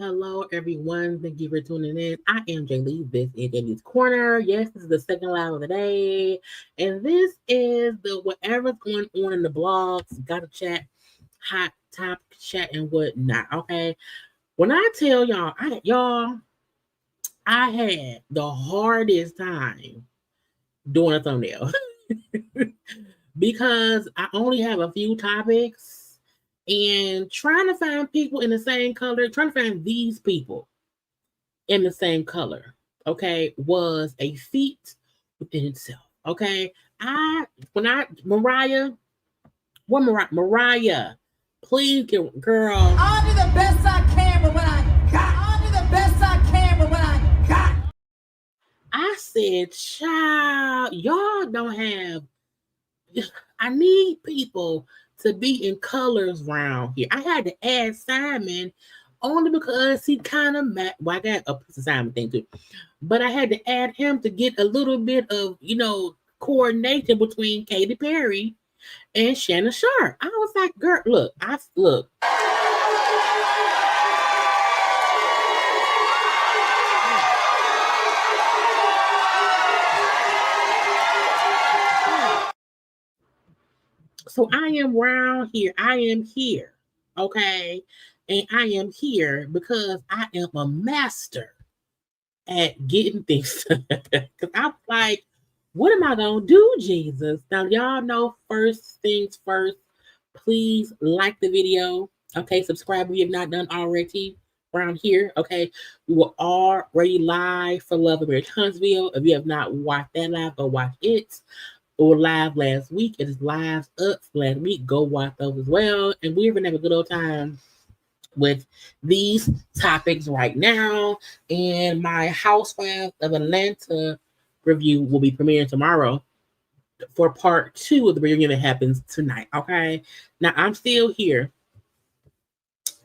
Hello, everyone. Thank you for tuning in. I am Jaylee. This is JayLeesCorner. Yes, this is the second live of the day. And this is the whatever's going on in the blogs, gotta chat, hot topic chat, and whatnot. Okay. When I tell y'all, I had the hardest time doing a thumbnail because I only have a few topics. And trying to find people in the same color, trying to find these people in the same color, okay, was a feat within itself, okay? Mariah, please, girl. I'll do the best I can with what I got. I'll do the best I can with what I got. I said, child, y'all don't have, I need people to be in colors around here. I had to add Simon only because he kind of I got a Simon thing too, but I had to add him to get a little bit of coordination between Katy Perry and Shannon Sharpe. I was like, girl, look. So I am around here. I am here, okay? And I am here because I am a master at getting things done. Because I'm like, what am I going to do, Jesus? Now, y'all know first things first. Please like the video. Okay, subscribe if you have not done already around here. Okay, we were already live for Love and Marriage Huntsville. If you have not watched that live, go watch it. Or live last week. It is live up last week. Go watch those as well. And we're going to have a good old time with these topics right now. And my Housewives of Atlanta review will be premiering tomorrow for part 2 of the reunion that happens tonight. Okay. Now I'm still here.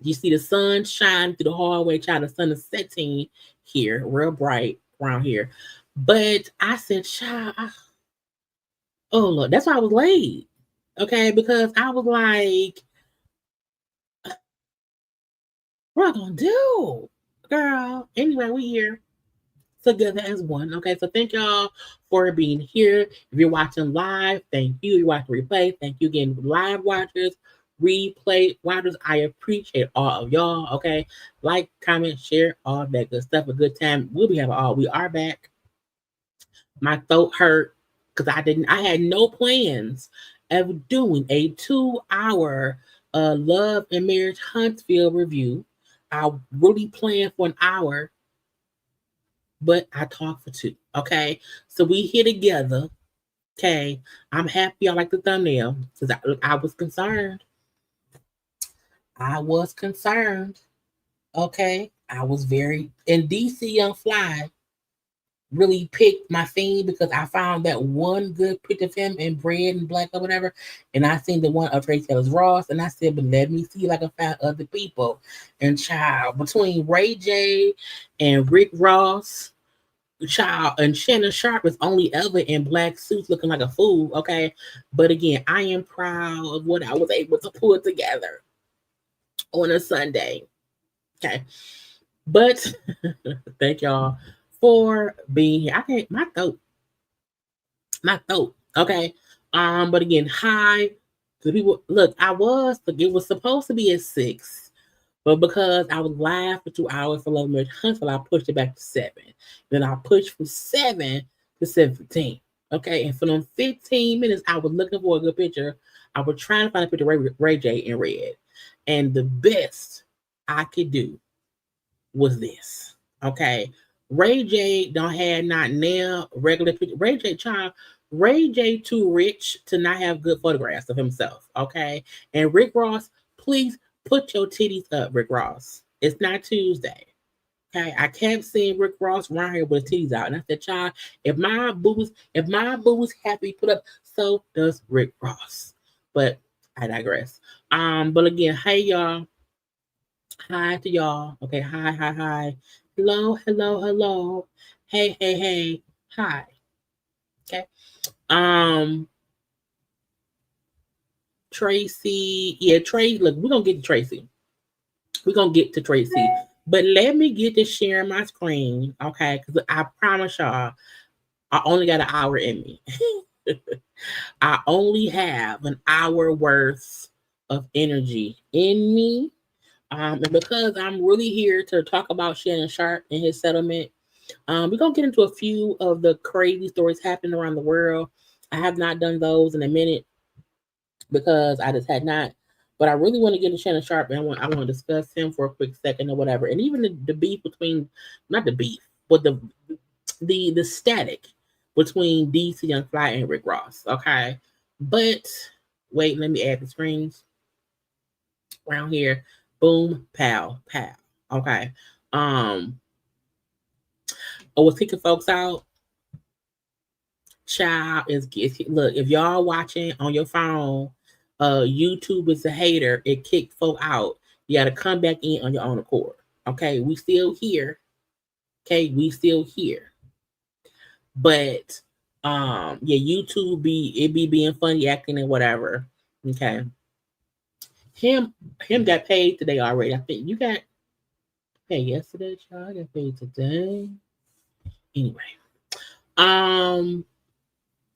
You see the sun shine through the hallway. Child, the sun is setting here, real bright around here. But I said, child, oh, look, that's why I was late. Okay, because I was like, what am I going to do? Girl, anyway, we here together as one. Okay, so thank y'all for being here. If you're watching live, thank you. If you're watching replay, thank you again, live watchers. replay watchers. I appreciate all of y'all. Okay, like, comment, share, all that good stuff. A good time. We'll be having all. We are back. My throat hurt because I had no plans of doing a 2-hour love and marriage Huntsville review. I really planned for an hour, but I talked for 2. Okay, so we here together. Okay, I'm happy. I like the thumbnail because I was concerned. I was concerned. Okay, I was very. And DC Young Fly really picked my theme because I found that one good picture of him in red and black or whatever, and I seen the one of Tracee Ellis Ross, and I said, but let me see if I can find other people. And child, between Ray J and Rick Ross, child, and Shannon Sharpe is only ever in black suits looking like a fool. Okay, but again, I am proud of what I was able to pull together on a Sunday. Okay, but thank y'all for being here. I can't my throat. Okay. But again, hi to the people. Look, it was supposed to be at 6, but because I was live for 2 hours for Love Marriage Huntsville, I pushed it back to 7. Then I pushed from 7 to 7:15. Okay, and for them 15 minutes, I was looking for a good picture. I was trying to find a picture of Ray J in red. And the best I could do was this. Okay. Ray J don't have not now regular picture. Ray J too rich to not have good photographs of himself. Okay. And Rick Ross, please put your titties up, Rick Ross. It's not Tuesday. Okay. I kept seeing Rick Ross around here with his titties out. And I said, child, if my boobies have to be put up, so does Rick Ross. But I digress. But again, hey y'all. Hi to y'all. Okay, hi. Hello. Hey. Hi. Okay. Tracee. Yeah, Tracee. Look, we're gonna get to Tracee. But let me get to sharing my screen, okay? Because I promise y'all, I only got an hour in me. I only have an hour worth of energy in me. And because I'm really here to talk about Shannon Sharpe and his settlement, we're going to get into a few of the crazy stories happening around the world. I have not done those in a minute because I just had not. But I really want to get into Shannon Sharpe, and I want to discuss him for a quick second or whatever. And even the beef between, not the beef, but the static between DC Young Fly and Rick Ross. Okay. But wait, let me add the screens around here. Boom, pow. Okay. I was kicking folks out. Child is look, if y'all watching on your phone, YouTube is a hater, it kicked folk out. You gotta come back in on your own accord. Okay, we still here. But yeah, YouTube be being funny, acting and whatever. Okay. Him got paid today already. I think you got paid yesterday, child. I got paid today. Anyway.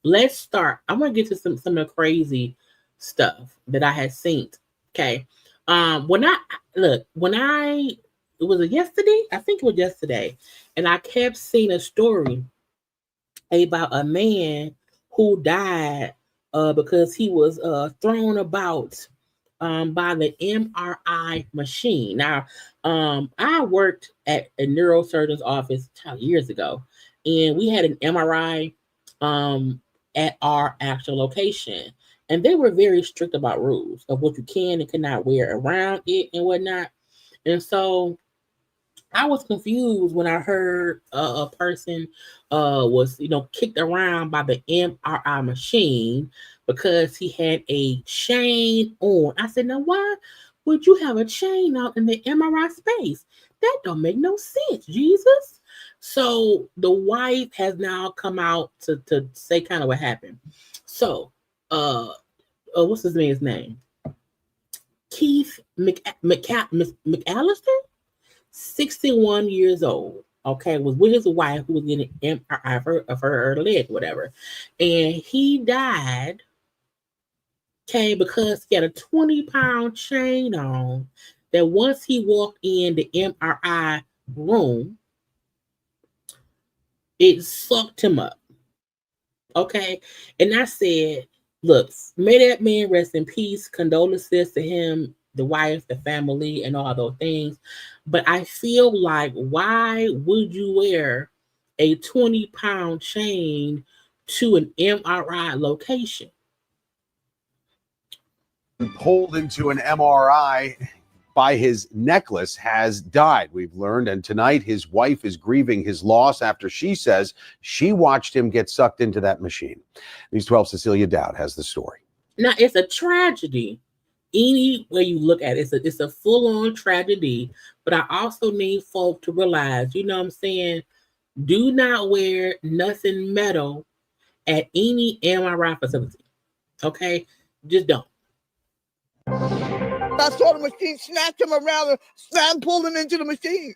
Let's start. I'm gonna get to some of the crazy stuff that I had seen. Okay. It was yesterday? I think it was yesterday. And I kept seeing a story about a man who died because he was thrown about by the MRI machine. Now, I worked at a neurosurgeon's office years ago, and we had an MRI at our actual location. And they were very strict about rules of what you can and cannot wear around it and whatnot. And so I was confused when I heard a person was, kicked around by the MRI machine because he had a chain on. I said, now why would you have a chain out in the MRI space? That don't make no sense, Jesus. So the wife has now come out to say kind of what happened. So, what's his man's name? Keith McAllister, 61 years old. Okay, was with his wife who was getting MRI of her leg, whatever, and he died Okay, because he had a 20-pound chain on that once he walked in the MRI room, it sucked him up. Okay. And I said, look, may that man rest in peace. Condolences to him, the wife, the family, and all those things. But I feel like, why would you wear a 20-pound chain to an MRI location? Pulled into an MRI by his necklace has died, we've learned. And tonight, his wife is grieving his loss after she says she watched him get sucked into that machine. News 12 Cecilia Dowd has the story. Now, it's a tragedy. Any way you look at it, it's a full-on tragedy. But I also need folk to realize, you know what I'm saying? Do not wear nothing metal at any MRI facility. Okay? Just don't. I saw the machine, snatched him around and slam pulled him into the machine.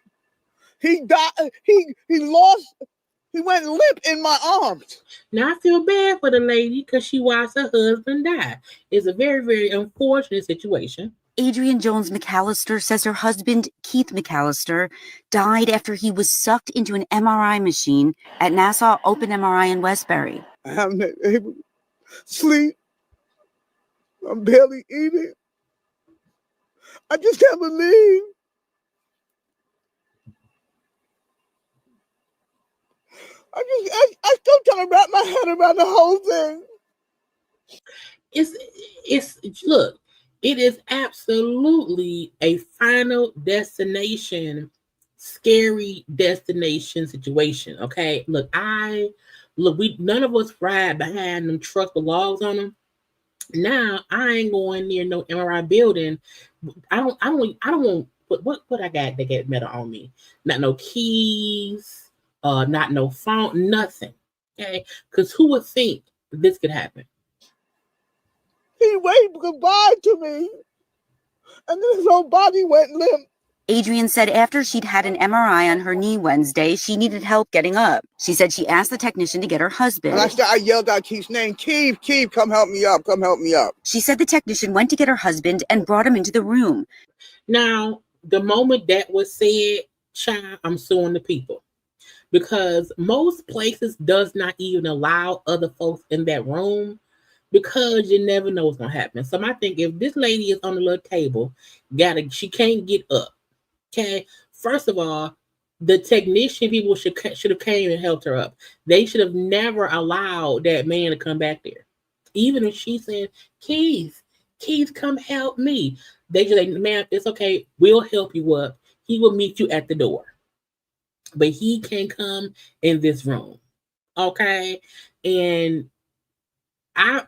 He died. He went limp in my arms. Now I feel bad for the lady because she watched her husband die. It's a very, very unfortunate situation. Adrienne Jones McAllister says her husband, Keith McAllister, died after he was sucked into an MRI machine at Nassau Open MRI in Westbury. I'm not able to sleep. I'm barely eating. I just can't believe. I still trying to wrap my head around the whole thing. Look, it is absolutely a final destination, scary destination situation. Okay, look, we none of us ride behind them trucks with logs on them. Now I ain't going near no MRI building. I don't want what I got that get metal on me. Not no keys, not no phone, nothing. Okay, because who would think this could happen? He waved goodbye to me, and then his whole body went limp. Adrienne said after she'd had an MRI on her knee Wednesday, she needed help getting up. She said she asked the technician to get her husband. And I yelled out Keith's name, Keith, come help me up, come help me up. She said the technician went to get her husband and brought him into the room. Now, the moment that was said, child, I'm suing the people. Because most places does not even allow other folks in that room because you never know what's going to happen. So I think if this lady is on the little table, she can't get up. Okay, first of all, the technician people should have came and helped her up. They should have never allowed that man to come back there. Even if she said, Keith, come help me. They should say, ma'am, it's okay. We'll help you up. He will meet you at the door. But he can't come in this room. Okay? And I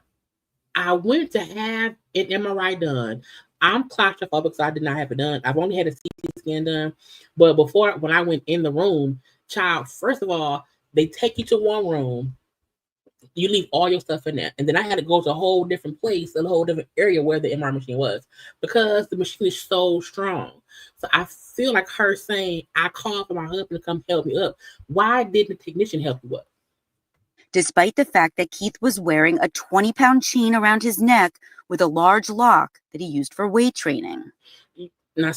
went to have an MRI done. I'm claustrophobic, so I did not have it done. I've only had a CT scan done. But before, when I went in the room, child, first of all, they take you to one room. You leave all your stuff in there. And then I had to go to a whole different place, a whole different area where the MRI machine was because the machine is so strong. So I feel like her saying, I called for my husband to come help me up. Why didn't the technician help you up? Despite the fact that Keith was wearing a 20-pound chain around his neck with a large lock that he used for weight training. Now,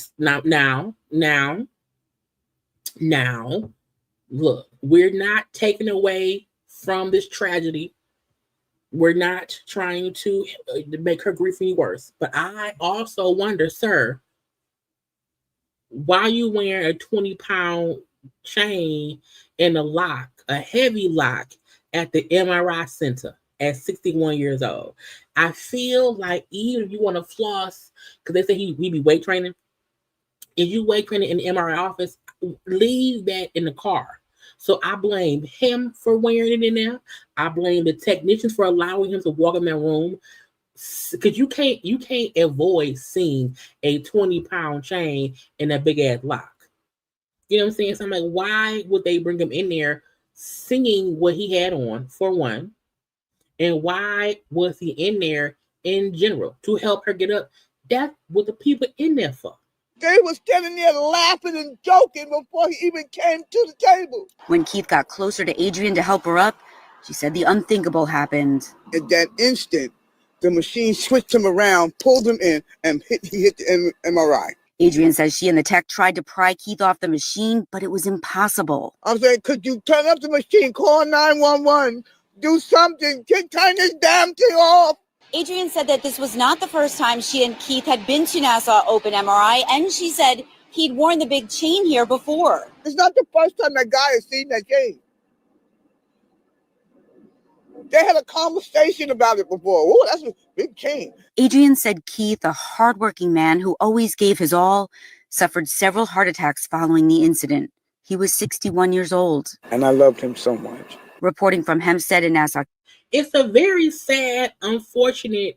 look, we're not taking away from this tragedy. We're not trying to make her grief any worse. But I also wonder, sir, why are you wearing a 20-pound chain and a heavy lock at the MRI center at 61 years old? I feel like even if you want to floss, because they say we be weight training. If you weight training in the MRI office, leave that in the car. So I blame him for wearing it in there. I blame the technicians for allowing him to walk in that room. Because you can't avoid seeing a 20-pound chain and a big ass lock. You know what I'm saying? So I'm like, why would they bring him in there singing what he had on, for one? And why was he in there in general? To help her get up. That's what the people in there for. They were standing there laughing and joking before he even came to the table. When Keith got closer to Adrienne to help her up, she said the unthinkable happened. In that instant, The machine switched him around, pulled him in, and he hit the MRI. Adrian says she and the tech tried to pry Keith off the machine, but it was impossible. I'm saying, could you turn up the machine, call 911, do something, turn this damn thing off? Adrian said that this was not the first time she and Keith had been to Nassau Open MRI, and she said he'd worn the big chain here before. It's not the first time that guy has seen that chain. They had a conversation about it before. Oh, that's a big chain. Adrian said Keith, a hardworking man who always gave his all, suffered several heart attacks following the incident. He was 61 years old. And I loved him so much. Reporting from Hempstead in Nassau. It's a very sad, unfortunate,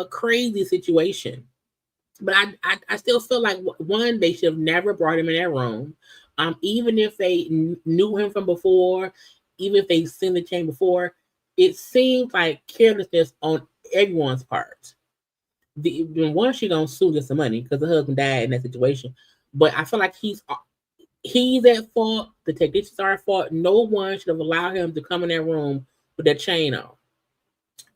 crazy situation. But I still feel like, one, they should have never brought him in that room. Even if they knew him from before, even if they seen the chain before, it seems like carelessness on everyone's part. The one, she gonna sue get some money because the husband died in that situation. But I feel like he's at fault. The technicians are at fault. No one should have allowed him to come in that room with that chain on.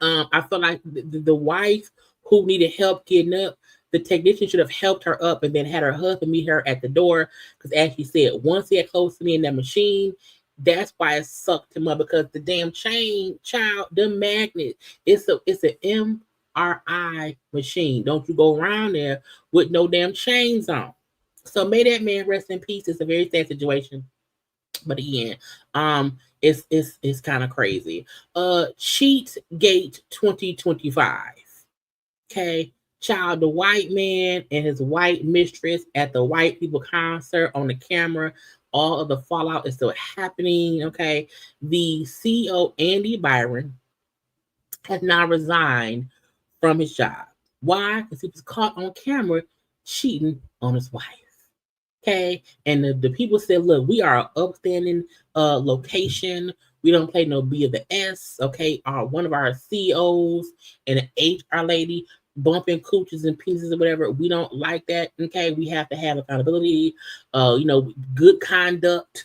I feel like the wife who needed help getting up, the technician should have helped her up and then had her husband meet her at the door. Because as she said, once he had close to me in that machine, that's why it sucked him up, because the damn chain, child, the magnet, it's an MRI machine. Don't you go around there with no damn chains on. So may that man rest in peace. It's a very sad situation. But again, it's kind of crazy. Cheatgate 2025. Okay. Child, the white man and his white mistress at the white people concert on the camera. All of the fallout is still happening. Okay. The CEO, Andy Byron, has now resigned from his job. Why? Because he was caught on camera cheating on his wife. Okay. And the people said, look, we are an upstanding location. We don't play no B of the S. Okay. One of our CEOs and an HR lady bumping cooches and penises or whatever. We don't like that. Okay. We have to have accountability, good conduct.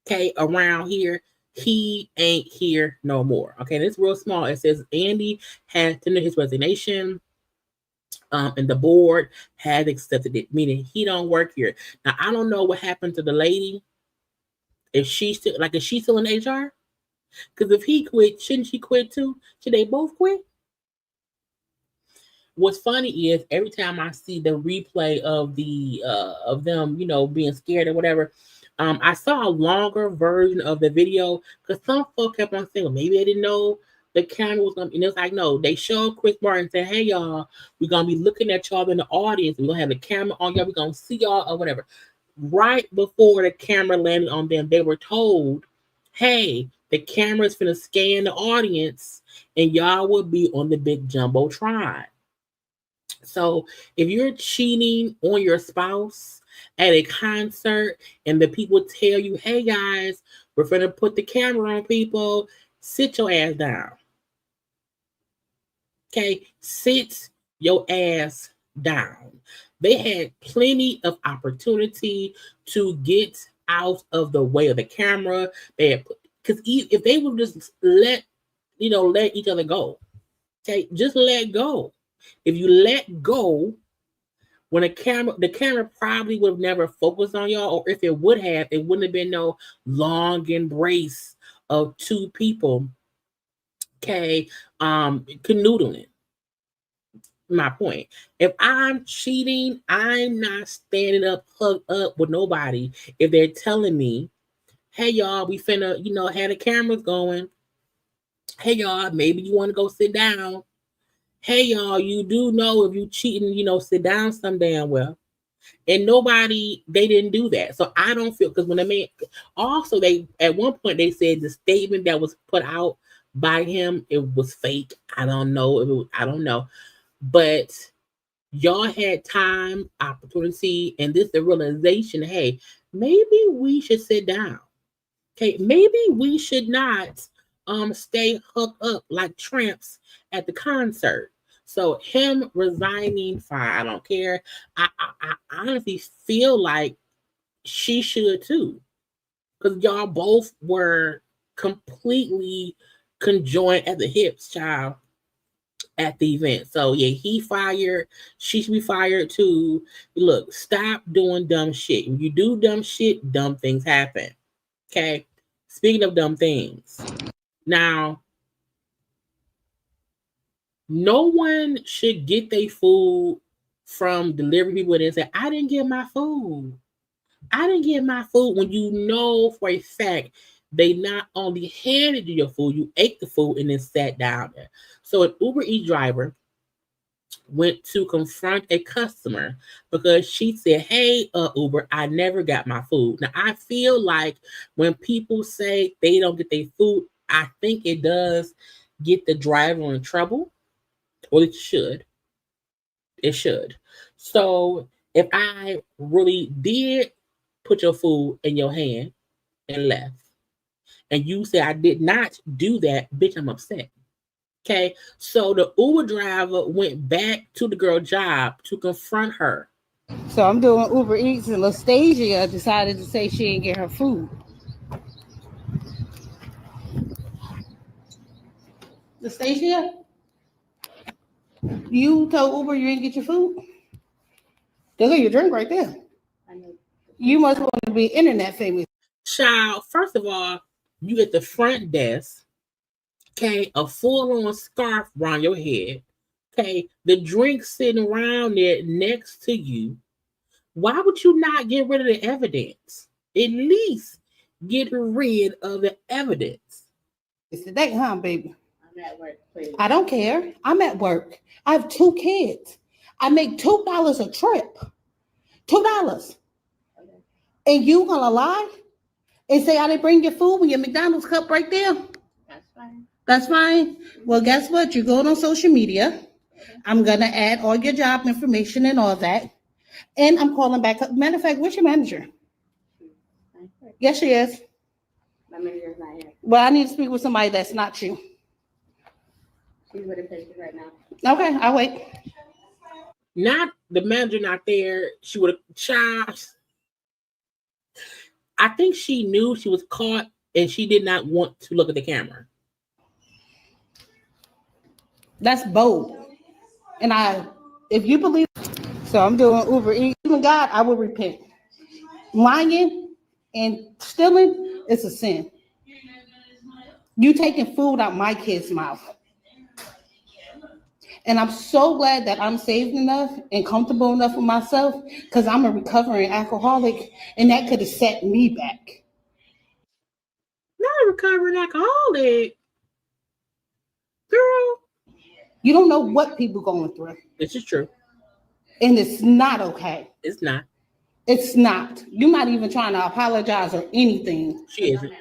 Okay. Around here. He ain't here no more. Okay. And it's real small. It says Andy has tendered his resignation. And the board has accepted it, meaning he don't work here. Now, I don't know what happened to the lady. Is she still in HR? Because if he quit, shouldn't she quit too? Should they both quit? What's funny is every time I see the replay of the of them, being scared or whatever, I saw a longer version of the video because some folk kept on saying, well, maybe they didn't know the camera was going to be, and it's like, no, they showed Chris Martin and said, hey, y'all, we're going to be looking at y'all in the audience. We're going to have the camera on y'all. We're going to see y'all or whatever. Right before the camera landed on them, they were told, hey, the camera's going to scan the audience and y'all will be on the big jumbotron. So if you're cheating on your spouse at a concert and the people tell you, hey, guys, we're going to put the camera on people, sit your ass down. Okay, sit your ass down. They had plenty of opportunity to get out of the way of the camera. Because if they would just let each other go. Okay, just let go. If you let go, when the camera probably would have never focused on y'all, or if it would have, it wouldn't have been no long embrace of two people. Okay, canoodling. My point. If I'm cheating, I'm not standing up, hugged up with nobody. If they're telling me, hey y'all, we finna, have the cameras going. Hey y'all, maybe you want to go sit down. Hey y'all, you do know if you cheating, sit down some damn well. And they didn't do that. So I don't feel, because when also at one point they said the statement that was put out by him, it was fake. I don't know. I don't know. But y'all had time, opportunity, and the realization, hey, maybe we should sit down. Okay, maybe we should not stay hooked up like tramps at the concert. So him resigning, fine, I don't care. I honestly feel like she should too. Because y'all both were completely conjoined at the hips, child. at the event. So yeah, he fired. She should be fired too. Look, stop doing dumb shit. When you do dumb shit, dumb things happen. Okay. Speaking of dumb things, now no one should get their food from delivery people and say, "I didn't get my food. I didn't get my food." When you know for a fact they not only handed you your food, you ate the food and then sat down there. So an Uber Eats driver went to confront a customer because she said, "Hey, Uber, I never got my food." Now, I feel like when people say they don't get their food, I think it does get the driver in trouble, or it should. It should. So if I really did put your food in your hand and left, and you say I did not do that, bitch, I'm upset. Okay, so the Uber driver went back to the girl's job to confront her. So I'm doing Uber Eats, and Lastasia decided to say she didn't get her food. Lastasia, you told Uber you didn't get your food? Look at your drink right there. You must want to be internet famous. Child, first of all, you at the front desk, okay, a full-on scarf around your head, okay, the drink sitting around there next to you. Why would you not get rid of the evidence? At least get rid of the evidence. It's the day, huh, baby? I'm at work, please. I don't care. I'm at work. I have 2 kids. I make $2 a trip. $2. Okay. And you gonna lie and say I didn't bring your food with your McDonald's cup right there? That's fine. That's fine. Well, guess what? You're going on social media. I'm gonna add all your job information and all that. And I'm calling back up. Matter of fact, where's your manager? Yes, she is. My manager's not here. Well, I need to speak with somebody that's not you. She's with a patient right now. Okay, I'll wait. Not the manager not there. She would have child. I think she knew she was caught and she did not want to look at the camera. That's bold. And if you believe, so I'm doing Uber Eats. Even God, I will repent. Lying and stealing is a sin. You taking food out my kid's mouth. And I'm so glad that I'm saved enough and comfortable enough with myself because I'm a recovering alcoholic and that could have set me back. Not a recovering alcoholic. Girl. You don't know what people going through. This is true. And it's not okay. It's not. It's not. You're not even trying to apologize or anything. She isn't.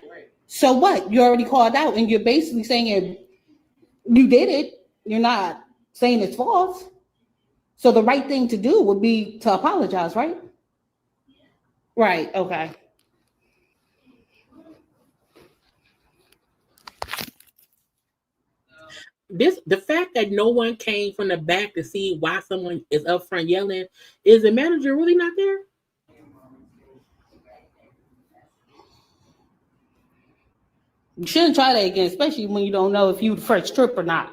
So what? You already called out and you're basically saying you did it. You're not saying it's false. So the right thing to do would be to apologize, right? Right, okay. The fact that no one came from the back to see why someone is up front yelling, is the manager really not there? You shouldn't try that again, especially when you don't know if you the first trip or not.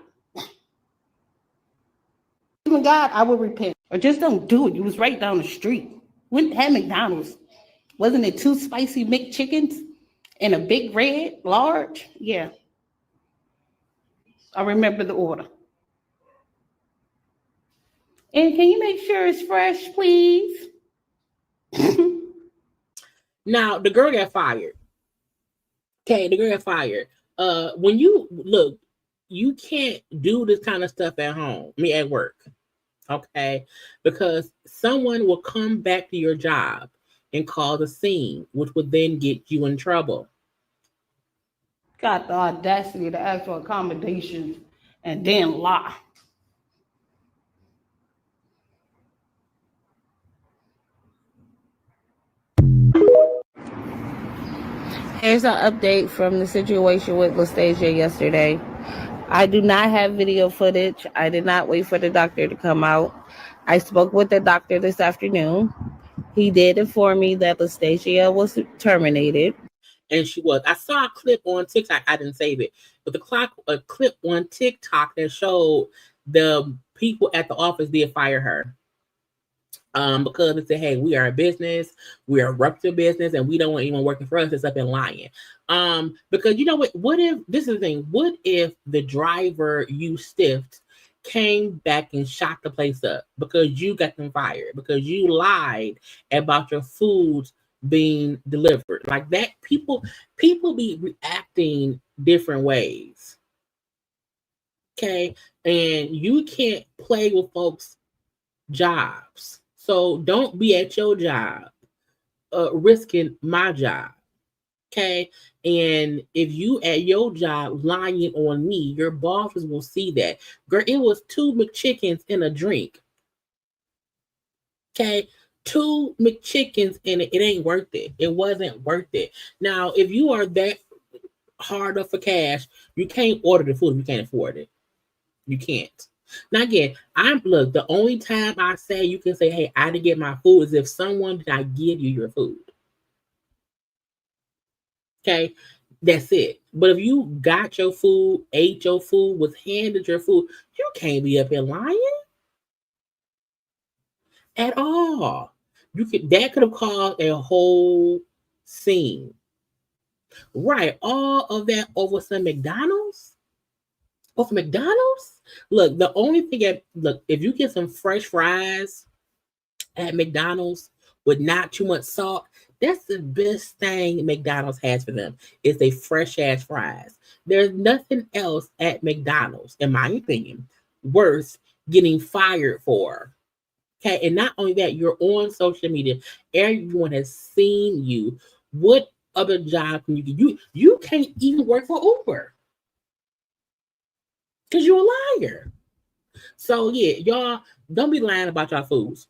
Even God, I will repent. Or just don't do it. You was right down the street. Went had McDonald's. Wasn't it 2 spicy McChickens and a big red large? Yeah. I remember the order. And can you make sure it's fresh, please? Now, the girl got fired. Okay, the girl got fired. When you look, you can't do this kind of stuff at home, at work. Okay, because someone will come back to your job and cause a scene, which would then get you in trouble. Got the audacity to ask for accommodations and then lie. Here's an update from the situation with Lastasia yesterday. I do not have video footage. I did not wait for the doctor to come out. I spoke with the doctor this afternoon. He did inform me that Lastasia was terminated. And she was. I saw a clip on TikTok. I didn't save it, but a clip on TikTok that showed the people at the office did fire her. Because they said, hey, we are a business, we are a reputable business, and we don't want anyone working for us that's up and lying. Because you know what if, this is the thing, what if the driver you stiffed came back and shot the place up because you got them fired, because you lied about your food being delivered? Like that, people be reacting different ways. Okay, and you can't play with folks' jobs. So don't be at your job risking my job. Okay. And if you at your job lying on me, your bosses will see that. Girl, it was 2 McChickens in a drink. Okay. 2 McChickens in it. It ain't worth it. It wasn't worth it. Now, if you are that hard up for cash, you can't order the food if you can't afford it. You can't. Now again, look, the only time I say you can say, hey, I didn't get my food is if someone did not give you your food. Okay, that's it. But if you got your food, ate your food, was handed your food, you can't be up here lying at all. That could have caused a whole scene. Right, all of that over some McDonald's? Over McDonald's? Look, the only thing if you get some fresh fries at McDonald's with not too much salt, that's the best thing McDonald's has for them, is they fresh ass fries. There's nothing else at McDonald's, in my opinion, worth getting fired for. Okay, and not only that, you're on social media. Everyone has seen you. What other job can you get? You can't even work for Uber, because you're a liar. So yeah, y'all don't be lying about y'all foods.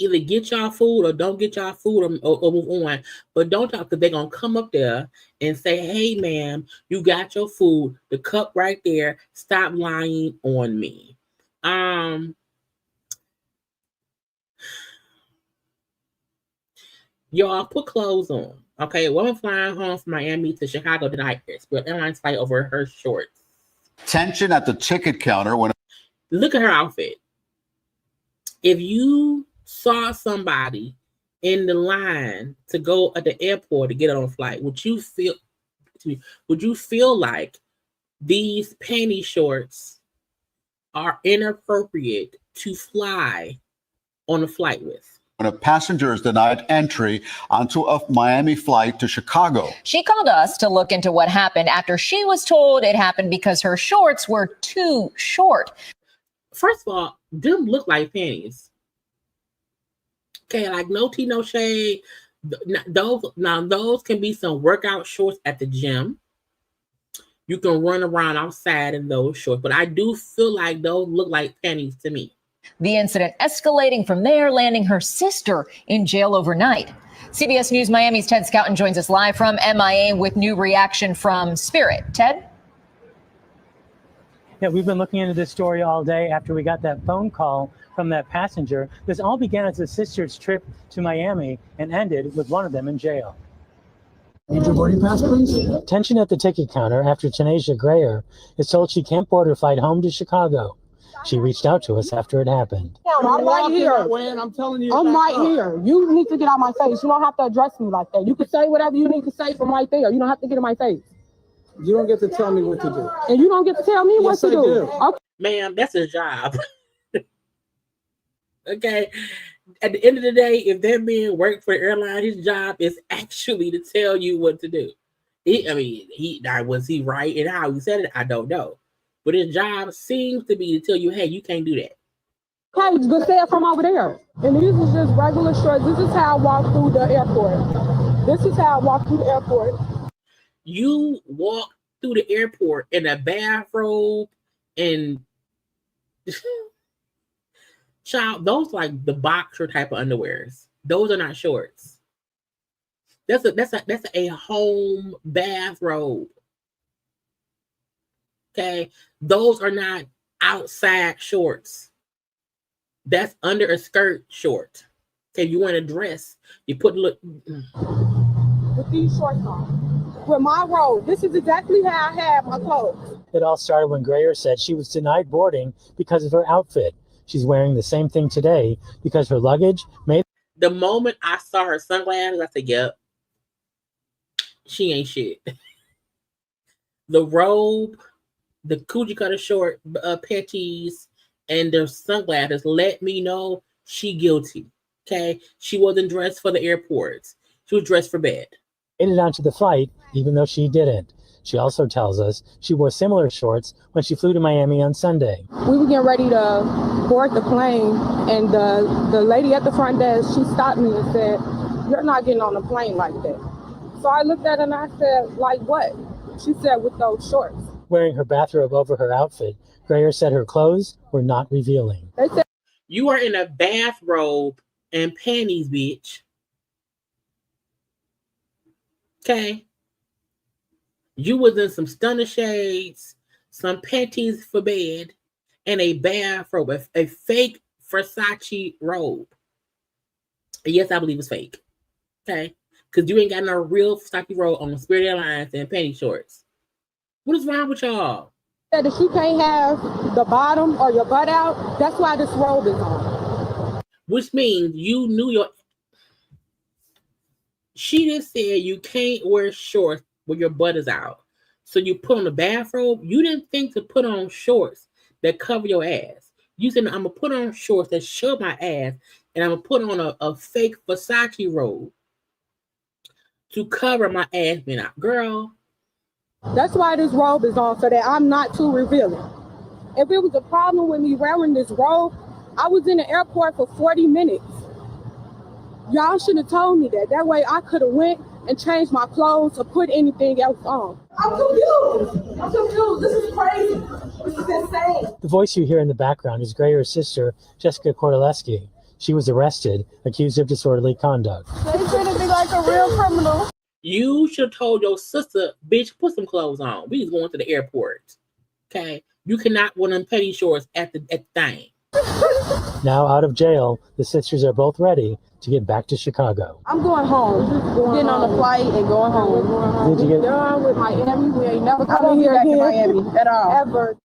Either get y'all food or don't get y'all food or move on. But don't talk, because they're going to come up there and say, hey, ma'am, you got your food. The cup right there. Stop lying on me. Y'all put clothes on. Okay, a woman flying home from Miami to Chicago tonight. Airline's fight over her shorts. Tension at the ticket counter when. Look at her outfit. If you saw somebody in the line to go at the airport to get on a flight, would you feel like these panty shorts are inappropriate to fly on a flight with? When a passenger is denied entry onto a Miami flight to Chicago. She called us to look into what happened after she was told it happened because her shorts were too short. First of all, them look like panties. Okay, like no tea, no shade. Those can be some workout shorts at the gym. You can run around outside in those shorts, but I do feel like those look like panties to me. The incident escalating from there, landing her sister in jail overnight. CBS News Miami's Ted Scouten joins us live from MIA with new reaction from Spirit. Ted? Yeah, we've been looking into this story all day after we got that phone call from that passenger. This all began as a sister's trip to Miami and ended with one of them in jail. Need your boarding pass, please? Tension at the ticket counter after Tanisha Grayer is told she can't board her flight home to Chicago. She reached out to us after it happened. I'm right here. I'm telling you. I'm right here. You need to get out of my face. You don't have to address me like that. You can say whatever you need to say from right there. You don't have to get in my face. You don't get to tell me what to do. And you don't get to tell me what to do. Okay. Ma'am, that's his job. Okay. At the end of the day, if that man worked for Airline, his job is actually to tell you what to do. Was he right in how he said it? I don't know. But his job seems to be to tell you, hey, you can't do that. Okay, just say it from over there. And these is just regular shorts. This is how I walk through the airport. This is how I walk through the airport. You walk through the airport in a bathrobe and child, those like the boxer type of underwears. Those are not shorts. That's a home bathrobe. Okay, those are not outside shorts. That's under a skirt short. Okay, you want a dress, you put with these shorts on. With my robe, this is exactly how I have my clothes. It all started when Grayer said she was denied boarding because of her outfit. She's wearing the same thing today because her luggage made... The moment I saw her sunglasses, I said, yep, she ain't shit. The robe, the coochie cutter short panties, and the sunglasses let me know she guilty. Okay? She wasn't dressed for the airport. She was dressed for bed. Made it onto the flight, even though she didn't. She also tells us she wore similar shorts when she flew to Miami on Sunday. We were getting ready to board the plane, and the lady at the front desk, she stopped me and said, "You're not getting on the plane like that." So I looked at her and I said, "Like what?" She said, "With those shorts." Wearing her bathrobe over her outfit, Grayer said her clothes were not revealing. They said, "You are in a bathrobe and panties, bitch." Okay? You was in some stunner shades, some panties for bed, and a bathrobe, a fake Versace robe. Yes, I believe it's fake. Okay? Because you ain't got no real Versace robe on Spirit Airlines and panty shorts. What is wrong with y'all? Said if you can't have the bottom or your butt out, that's why this robe is on. Which means you knew your... She just said you can't wear shorts when your butt is out. So you put on a bathrobe. You didn't think to put on shorts that cover your ass. You said, I'm going to put on shorts that show my ass, and I'm going to put on a fake Versace robe to cover my ass being out. Girl. That's why this robe is on, so that I'm not too revealing. If it was a problem with me wearing this robe, I was in the airport for 40 minutes. Y'all should have told me that. That way I could have went and changed my clothes or put anything else on. I'm confused. I'm confused. This is crazy. This is insane. The voice you hear in the background is Grayer's sister, Jessica Korleski. She was arrested, accused of disorderly conduct. They treated me like a real criminal. You should have told your sister, bitch, put some clothes on. We was going to the airport. Okay? You cannot wear them petty shorts at the thing. Now out of jail, the sisters are both ready to get back to Chicago. I'm going home. Getting on a flight and going home. Did you get done with Miami? We ain't never coming here back to Miami at all. Ever.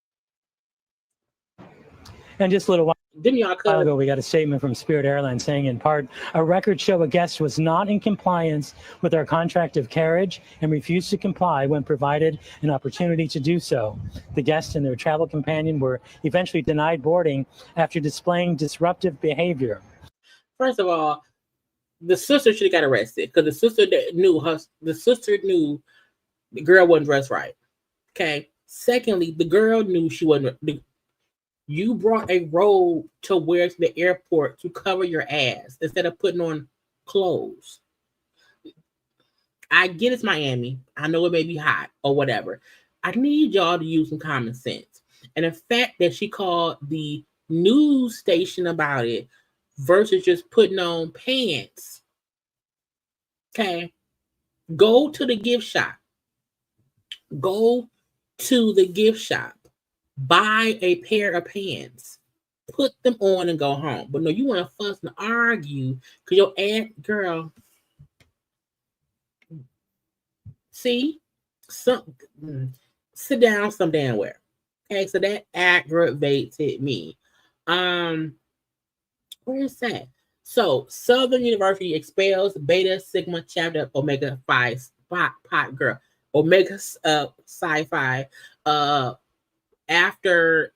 And just a little while Didn't y'all ago, we got a statement from Spirit Airlines saying, in part, a record show a guest was not in compliance with our contract of carriage and refused to comply when provided an opportunity to do so. The guest and their travel companion were eventually denied boarding after displaying disruptive behavior. First of all, the sister should have got arrested because the sister knew the girl wasn't dressed right. Okay. Secondly, the girl knew she wasn't. You brought a robe to wear to the airport to cover your ass instead of putting on clothes. I get it's Miami. I know it may be hot or whatever. I need y'all to use some common sense. And the fact that she called the news station about it versus just putting on pants. Okay. Go to the gift shop. Go to the gift shop. Buy a pair of pants. Put them on and go home. But no, you want to fuss and argue because your aunt, girl. See? Sit down some damn where. Okay, so that aggravated me. Where is that? So, Southern University expels Beta Sigma chapter Omega Phi pot girl. Omega Psi Phi after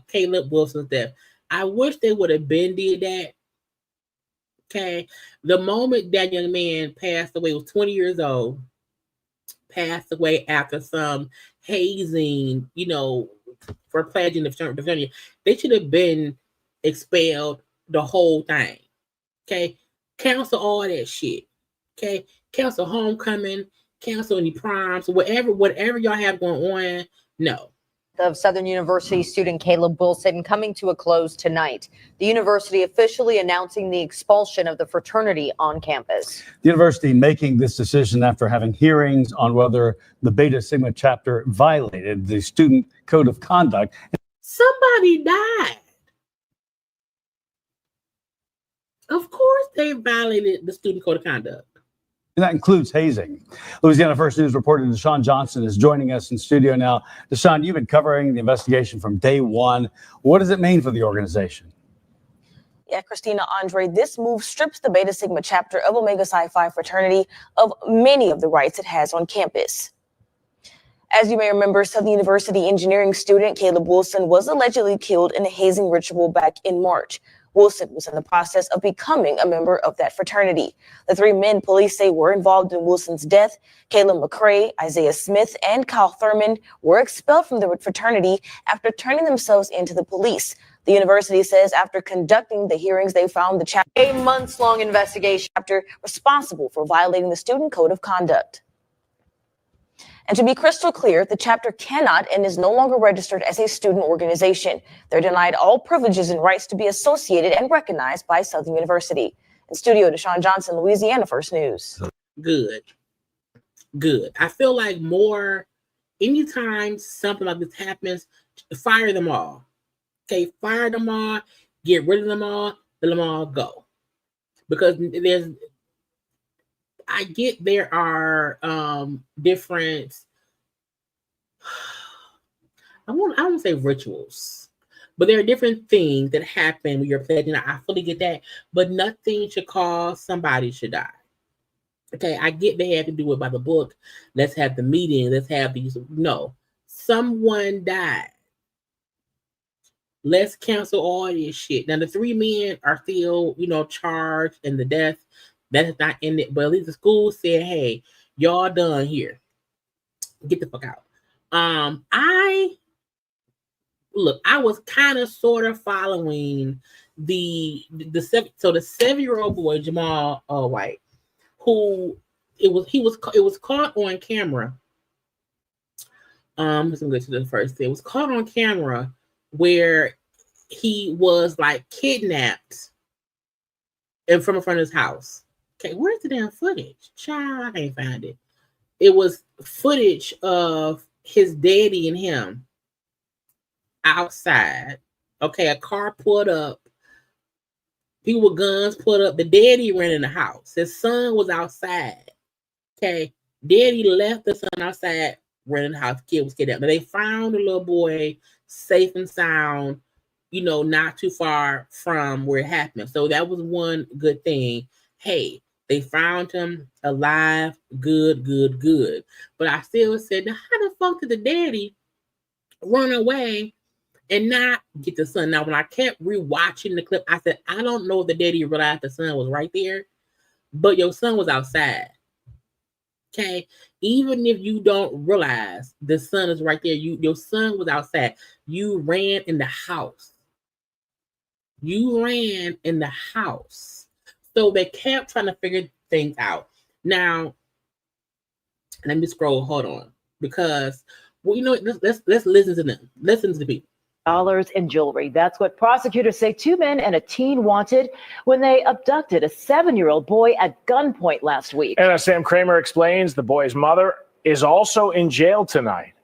Caleb Wilson's death. I wish they would have been did that. Okay. The moment that young man passed away, was 20 years old, passed away after some hazing, for pledging the fraternity. They should have been expelled the whole thing. Okay. Cancel all that shit. Okay. Cancel homecoming, cancel any proms, whatever y'all have going on. No. Of Southern University student Caleb Wilson coming to a close tonight. The university officially announcing the expulsion of the fraternity on campus. The university making this decision after having hearings on whether the Beta Sigma chapter violated the student code of conduct. Somebody died. Of course they violated the student code of conduct. And that includes hazing. Louisiana First News reporter Deshaun Johnson is joining us in studio now. Deshaun, you've been covering the investigation from day one. What does it mean for the organization? Yeah, Christina, Andre, this move strips the Beta Sigma chapter of Omega Psi Phi fraternity of many of the rights it has on campus. As you may remember, Southern University engineering student Caleb Wilson was allegedly killed in a hazing ritual back in March. Wilson was in the process of becoming a member of that fraternity. The three men police say were involved in Wilson's death, Caleb McCrae, Isaiah Smith, and Kyle Thurman, were expelled from the fraternity after turning themselves into the police. The university says after conducting the hearings, they found the chapter a months-long investigation chapter responsible for violating the student code of conduct. And to be crystal clear, the chapter cannot and is no longer registered as a student organization. They're denied all privileges and rights to be associated and recognized by Southern University. In studio, Deshaun Johnson, Louisiana First News. Good. I feel like anytime something like this happens, fire them all. Okay, fire them all, get rid of them all, let them all go. Because I get there are different, I won't say rituals, but there are different things that happen when you're pledging. I fully get that, but nothing should cause somebody should die. Okay, I get they have to do it by the book. Let's have the meeting. Let's have these. No, someone died. Let's cancel all this shit. Now the three men are still, charged in the death. That is not in it, but at least the school said, "Hey, y'all done here. Get the fuck out." I was kind of sort of following the 7-year-old boy Jamal White, who it was caught on camera. Let's go to the first thing. It was caught on camera where he was like kidnapped from in front of his house. Okay, where's the damn footage? Child, I can't find it. It was footage of his daddy and him outside. Okay, a car pulled up. People with guns pulled up. The daddy ran in the house. His son was outside. Okay, daddy left the son outside, ran in the house. Kid was kidnapped. Now they found the little boy safe and sound, not too far from where it happened. So that was one good thing. Hey, they found him alive. Good. But I still said, now how the fuck did the daddy run away and not get the son? Now, when I kept rewatching the clip, I said, I don't know if the daddy realized the son was right there, but your son was outside. Okay, even if you don't realize the son is right there, your son was outside. You ran in the house. So they kept trying to figure things out. Now, let me scroll. Hold on, because let's listen to them. Listen to the people. Dollars in jewelry. That's what prosecutors say 2 men and a teen wanted when they abducted a 7-year-old boy at gunpoint last week. And as Sam Kramer explains, the boy's mother is also in jail tonight.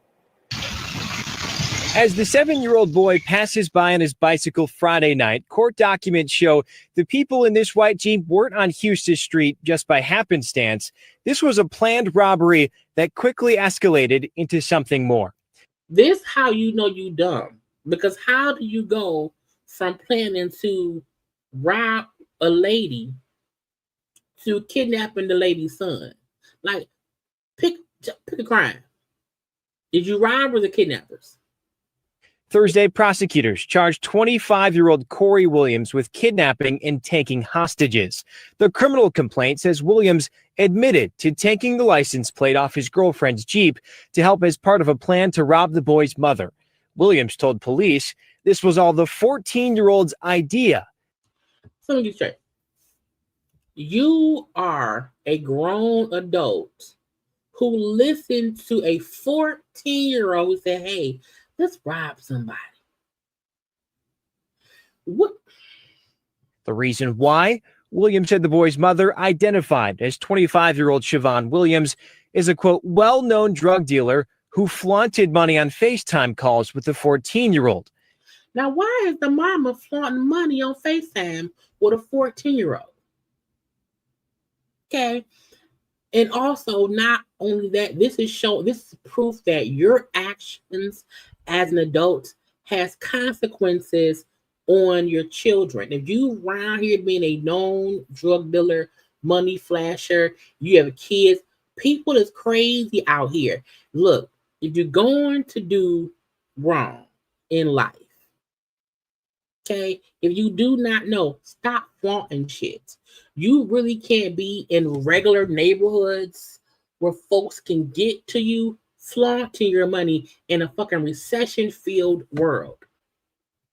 As the 7-year-old boy passes by on his bicycle Friday night, court documents show the people in this white Jeep weren't on Houston Street just by happenstance. This was a planned robbery that quickly escalated into something more. This how you know you dumb. Because how do you go from planning to rob a lady to kidnapping the lady's son? Like, pick a crime. Did you rob or the kidnappers? Thursday, prosecutors charged 25-year-old Corey Williams with kidnapping and taking hostages. The criminal complaint says Williams admitted to taking the license plate off his girlfriend's Jeep to help as part of a plan to rob the boy's mother. Williams told police this was all the 14-year-old's idea. So let me get straight. You are a grown adult who listened to a 14-year-old who said, hey, let's rob somebody. What? The reason why? Williams said the boy's mother, identified as 25-year-old Siobhan Williams, is a, quote, well-known drug dealer who flaunted money on FaceTime calls with the 14-year-old. Now, why is the mama flaunting money on FaceTime with a 14-year-old? Okay. And also, not only that, this is proof that your actions as an adult has consequences on your children. If you around here being a known drug dealer, money flasher, you have kids, people is crazy out here. Look, if you're going to do wrong in life, okay, if you do not know, stop flaunting shit. You really can't be in regular neighborhoods where folks can get to you flaunting your money in a fucking recession-filled world.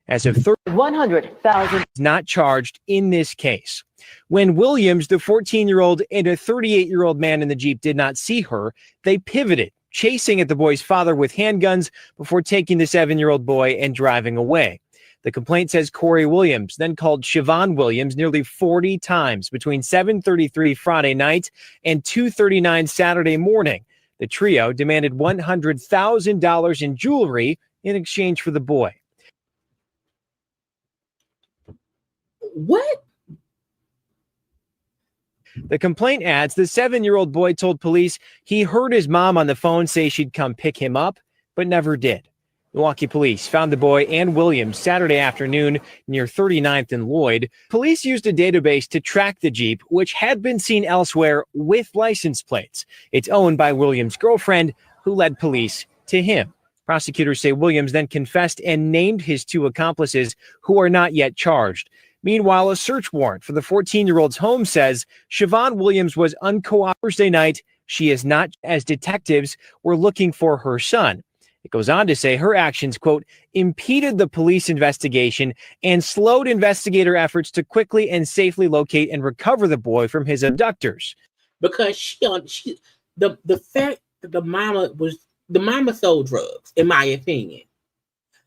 As of 100,000 not charged in this case. When Williams, the 14-year-old, and a 38-year-old man in the Jeep did not see her, they pivoted, chasing at the boy's father with handguns before taking the 7-year-old boy and driving away. The complaint says Corey Williams then called Siobhan Williams nearly 40 times between 7:33 Friday night and 2:39 Saturday morning. The trio demanded $100,000 in jewelry in exchange for the boy. What? The complaint adds the 7-year-old boy told police he heard his mom on the phone say she'd come pick him up, but never did. Milwaukee police found the boy and Williams Saturday afternoon near 39th and Lloyd. Police used a database to track the Jeep, which had been seen elsewhere with license plates. It's owned by Williams' girlfriend, who led police to him. Prosecutors say Williams then confessed and named his 2 accomplices, who are not yet charged. Meanwhile, a search warrant for the 14-year-old's home says Siobhan Williams was uncooperative Thursday night. She is not, as detectives were looking for her son. It goes on to say her actions, quote, impeded the police investigation and slowed investigator efforts to quickly and safely locate and recover the boy from his abductors. Because the fact that the mama sold drugs, in my opinion.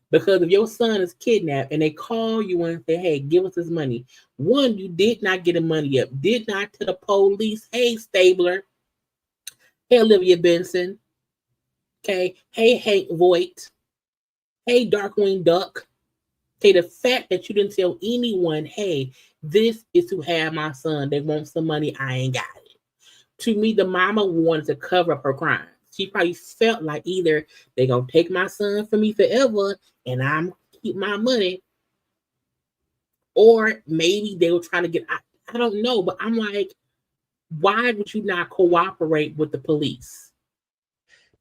Because if your son is kidnapped and they call you and say, hey, give us this money. One, you did not get the money up. Did not to the police, hey, Stabler. Hey, Olivia Benson. Okay. Hey, Hank Voight. Hey, Darkwing Duck. Okay, the fact that you didn't tell anyone, hey, this is to have my son. They want some money. I ain't got it. To me, the mama wanted to cover up her crime. She probably felt like either they're going to take my son from me forever and I'm going to keep my money, or maybe they were trying to get, I don't know, but I'm like, why would you not cooperate with the police?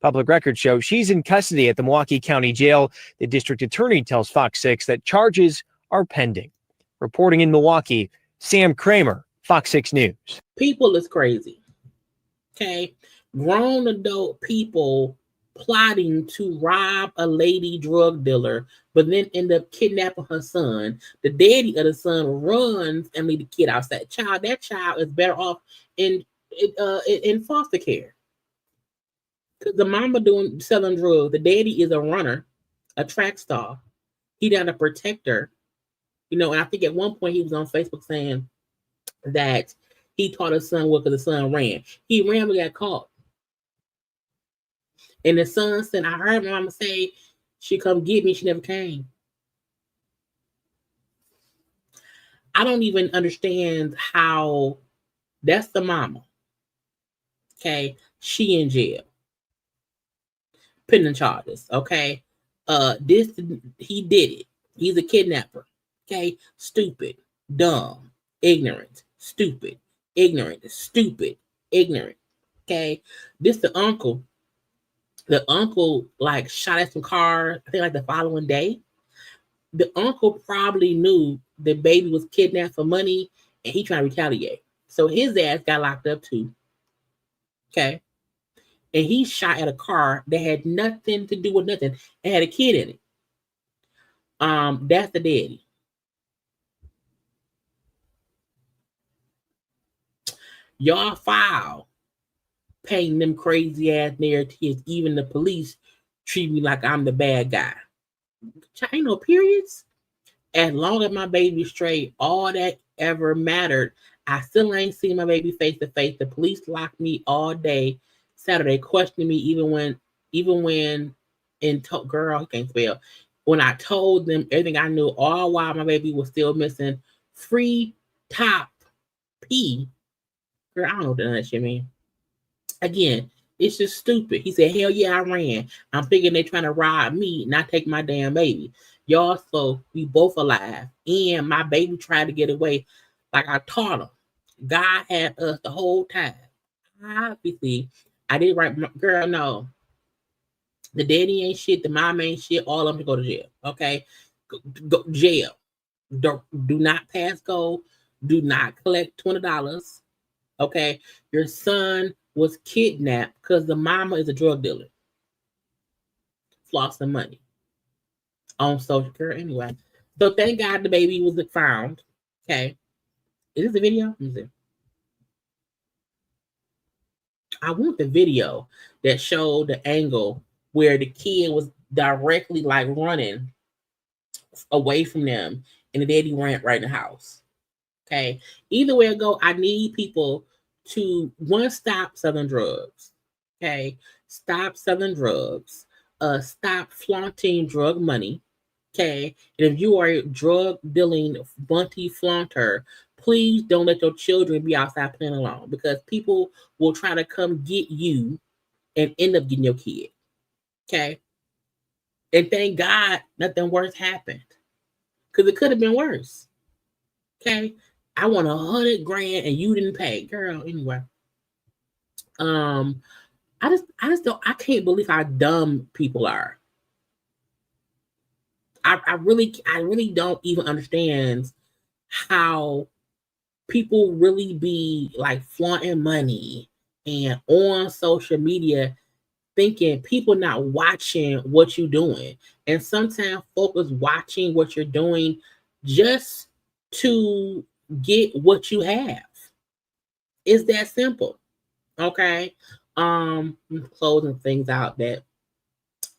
Public records show she's in custody at the Milwaukee County Jail. The district attorney tells Fox 6 that charges are pending. Reporting in Milwaukee, Sam Kramer, Fox 6 News. People is crazy. Okay. Grown adult people plotting to rob a lady drug dealer, but then end up kidnapping her son. The daddy of the son runs and leave the kid outside. That child is better off in foster care. Because the mama selling drugs, the daddy is a runner, a track star. He down to protect her. And I think at one point he was on Facebook saying that he taught his son what because the son ran. He ran but got caught. And the son said, I heard my mama say she come get me. She never came. I don't even understand how that's the mama. Okay. She in jail. Pending charges. Okay. He did it. He's a kidnapper. Okay. Stupid, dumb, ignorant, stupid, ignorant, stupid, ignorant. Okay. This the uncle. The uncle shot at some cars, I think the following day. The uncle probably knew the baby was kidnapped for money and he trying to retaliate. So his ass got locked up too. Okay. And he shot at a car that had nothing to do with nothing. It had a kid in it. That's the daddy. Y'all foul. Painting them crazy ass narratives. Even the police treat me like I'm the bad guy. Ain't no periods. As long as my baby's straight, all that ever mattered. I still ain't seen my baby face to face. The police locked me all day Saturday, questioning me even when girl, I can't spell. When I told them everything I knew, all while my baby was still missing. Free top P. Girl, I don't know what that shit mean. Again, it's just stupid. He said, hell yeah, I ran. I'm thinking they're trying to rob me, not take my damn baby. Y'all, so we both alive. And my baby tried to get away like I taught him. God had us the whole time. Obviously, I did right. Girl, no. The daddy ain't shit. The mom ain't shit. All of them to go to jail. Okay? Go jail. Do not pass go. Do not collect $20. Okay? Your son was kidnapped because the mama is a drug dealer. Flossing money on social care anyway. So thank God the baby was found. Okay. Is this the video? Let me see. I want the video that showed the angle where the kid was directly like running away from them and the daddy ran right in the house. Okay. Either way I go, I need people to stop selling drugs. Okay. Stop selling drugs. Stop flaunting drug money. Okay. And if you are a drug dealing bunty flaunter, please don't let your children be outside playing alone because people will try to come get you and end up getting your kid. Okay. And thank God nothing worse happened. Because it could have been worse. Okay. I want $100,000 and you didn't pay. Girl, anyway. I just don't, I can't believe how dumb people are. I really don't even understand how people really be like flaunting money and on social media thinking people not watching what you're doing. And sometimes folks watching what you're doing just to get what you have. It's that simple. Okay. I'm closing things out that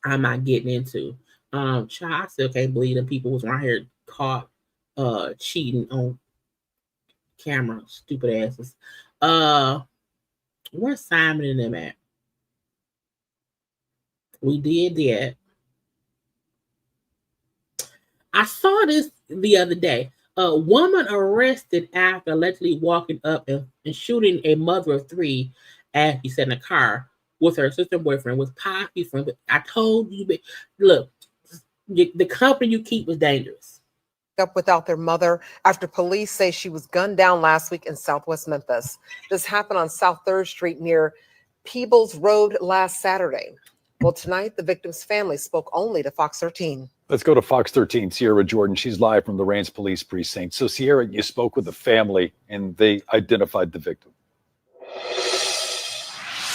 I'm not getting into. Child, I still can't believe that people was around here caught cheating on camera. Stupid asses. Where's Simon and them at? We did that. I saw this the other day. A woman arrested after allegedly walking up and shooting a mother of three as she sat in a car with her sister and boyfriend, was poppy friend. But I told you, look, the company you keep is dangerous. Up without their mother after police say she was gunned down last week in Southwest Memphis. This happened on South 3rd Street near Peebles Road last Saturday. Well, tonight, the victim's family spoke only to Fox 13. Let's go to Fox 13, Sierra Jordan. She's live from the Rance Police Precinct. So, Sierra, you spoke with the family and they identified the victim.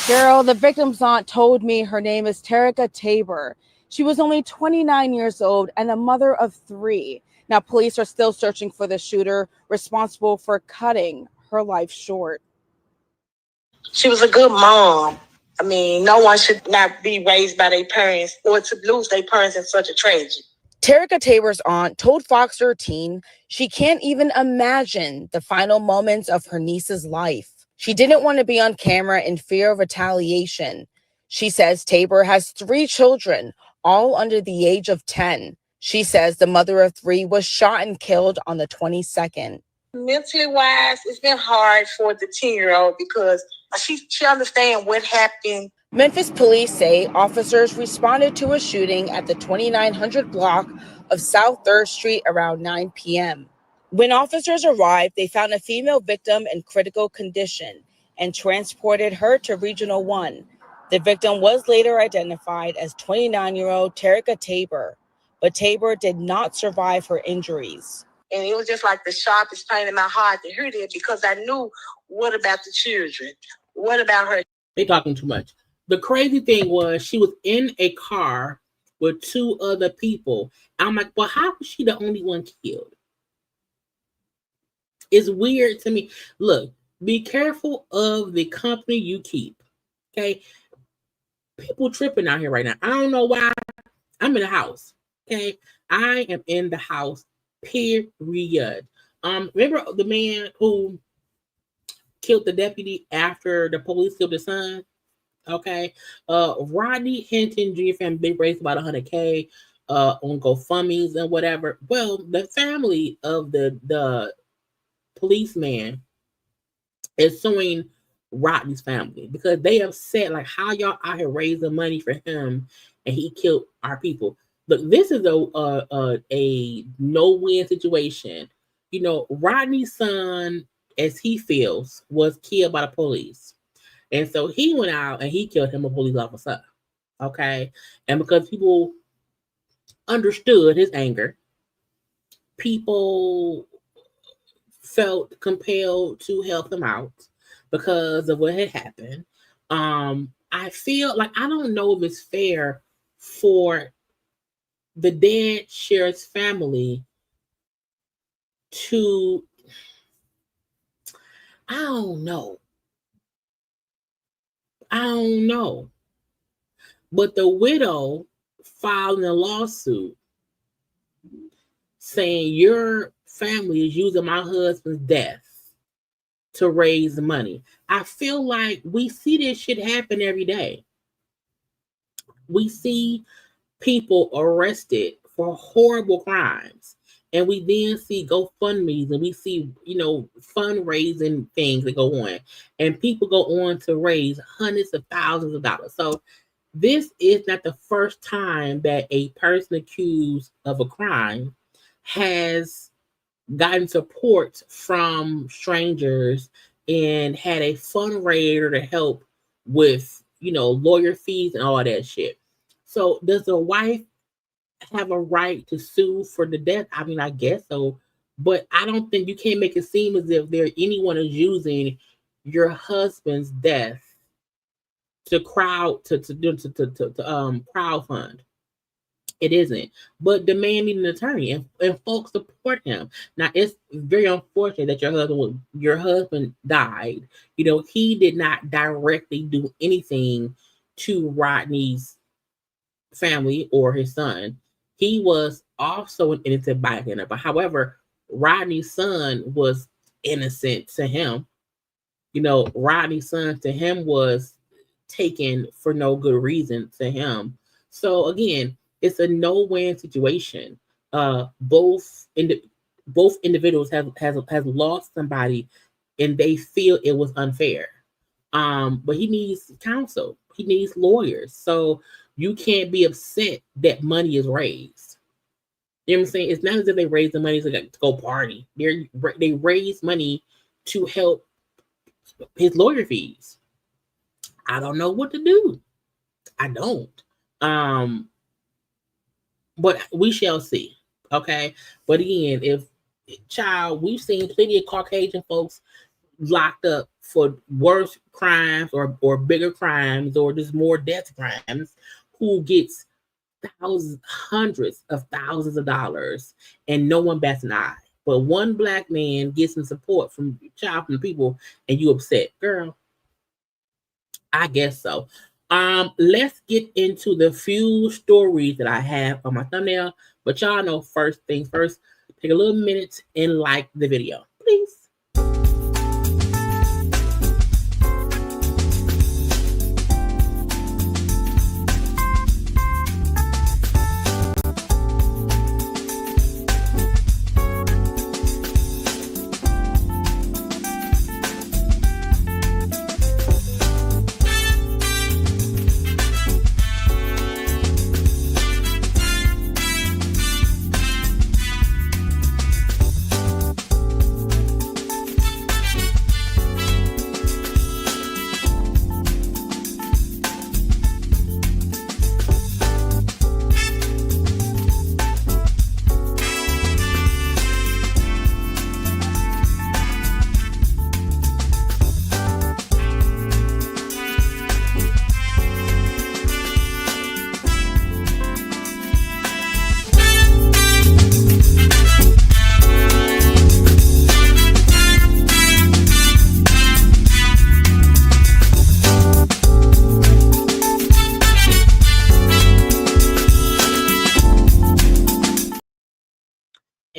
Girl, the victim's aunt told me her name is Tracee Tabor. She was only 29 years old and a mother of three. Now, police are still searching for the shooter responsible for cutting her life short. She was a good mom. I mean, no one should not be raised by their parents or to lose their parents in such a tragedy. Tracee Tabor's aunt told Fox 13 she can't even imagine the final moments of her niece's life. She didn't want to be on camera in fear of retaliation. She says Tabor has 3 children, all under the age of 10. She says the mother of 3 was shot and killed on the 22nd. Mentally wise, it's been hard for the 10-year-old because she understands what happened. Memphis police say officers responded to a shooting at the 2900 block of South 3rd Street around 9 p.m. When officers arrived, they found a female victim in critical condition and transported her to Regional 1. The victim was later identified as 29-year-old Tracee Tabor, but Tabor did not survive her injuries. And it was just like the sharpest pain in my heart to hear that because I knew, what about the children? What about her? They talking too much. The crazy thing was she was in a car with 2 other people. I'm like, well, how was she the only one killed? It's weird to me. Look, be careful of the company you keep. Okay? People tripping out here right now. I don't know why. I'm in the house. Okay? I am in the house. Period. Remember the man who killed the deputy after the police killed his son? Okay. Rodney Hinton Jr. family, they raised about $100K on GoFundMes and whatever. Well, the family of the policeman is suing Rodney's family because they upset like how y'all out here raising money for him and he killed our people. Look, this is a no-win situation. You know, Rodney's son, as he feels, was killed by the police. And so he went out and he killed him, a police officer. Okay. And because people understood his anger, people felt compelled to help him out because of what had happened. I feel like I don't know if it's fair for the dead sheriff's family to, I don't know. But the widow filed a lawsuit saying your family is using my husband's death to raise money. I feel like we see this shit happen every day. We see people arrested for horrible crimes. And we then see GoFundMes and we see, fundraising things that go on. And people go on to raise hundreds of thousands of dollars. So this is not the first time that a person accused of a crime has gotten support from strangers and had a fundraiser to help with, lawyer fees and all that shit. So does the wife have a right to sue for the death? I mean, I guess so, but I don't think you can't make it seem as if anyone is using your husband's death to crowdfund. It isn't. But the man needs an attorney, and folks support him. Now, it's very unfortunate that your husband died. He did not directly do anything to Rodney's family or his son. He was also an innocent bystander. But however, Rodney's son was innocent to him. Rodney's son to him was taken for no good reason to him. So again, it's a no-win situation. Both individuals have lost somebody, and they feel it was unfair. But he needs counsel. He needs lawyers. So you can't be upset that money is raised. You know what I'm saying? It's not as if they raise the money to go party. They raise money to help his lawyer fees. I don't know what to do. I don't. But we shall see. Okay. But again, we've seen plenty of Caucasian folks locked up for worse crimes or bigger crimes or just more death crimes who gets hundreds of thousands of dollars and no one bats an eye. But one black man gets some support from people and you upset. Girl, I guess so. Let's get into the few stories that I have on my thumbnail. But y'all know, first things first, take a little minute and like the video, please.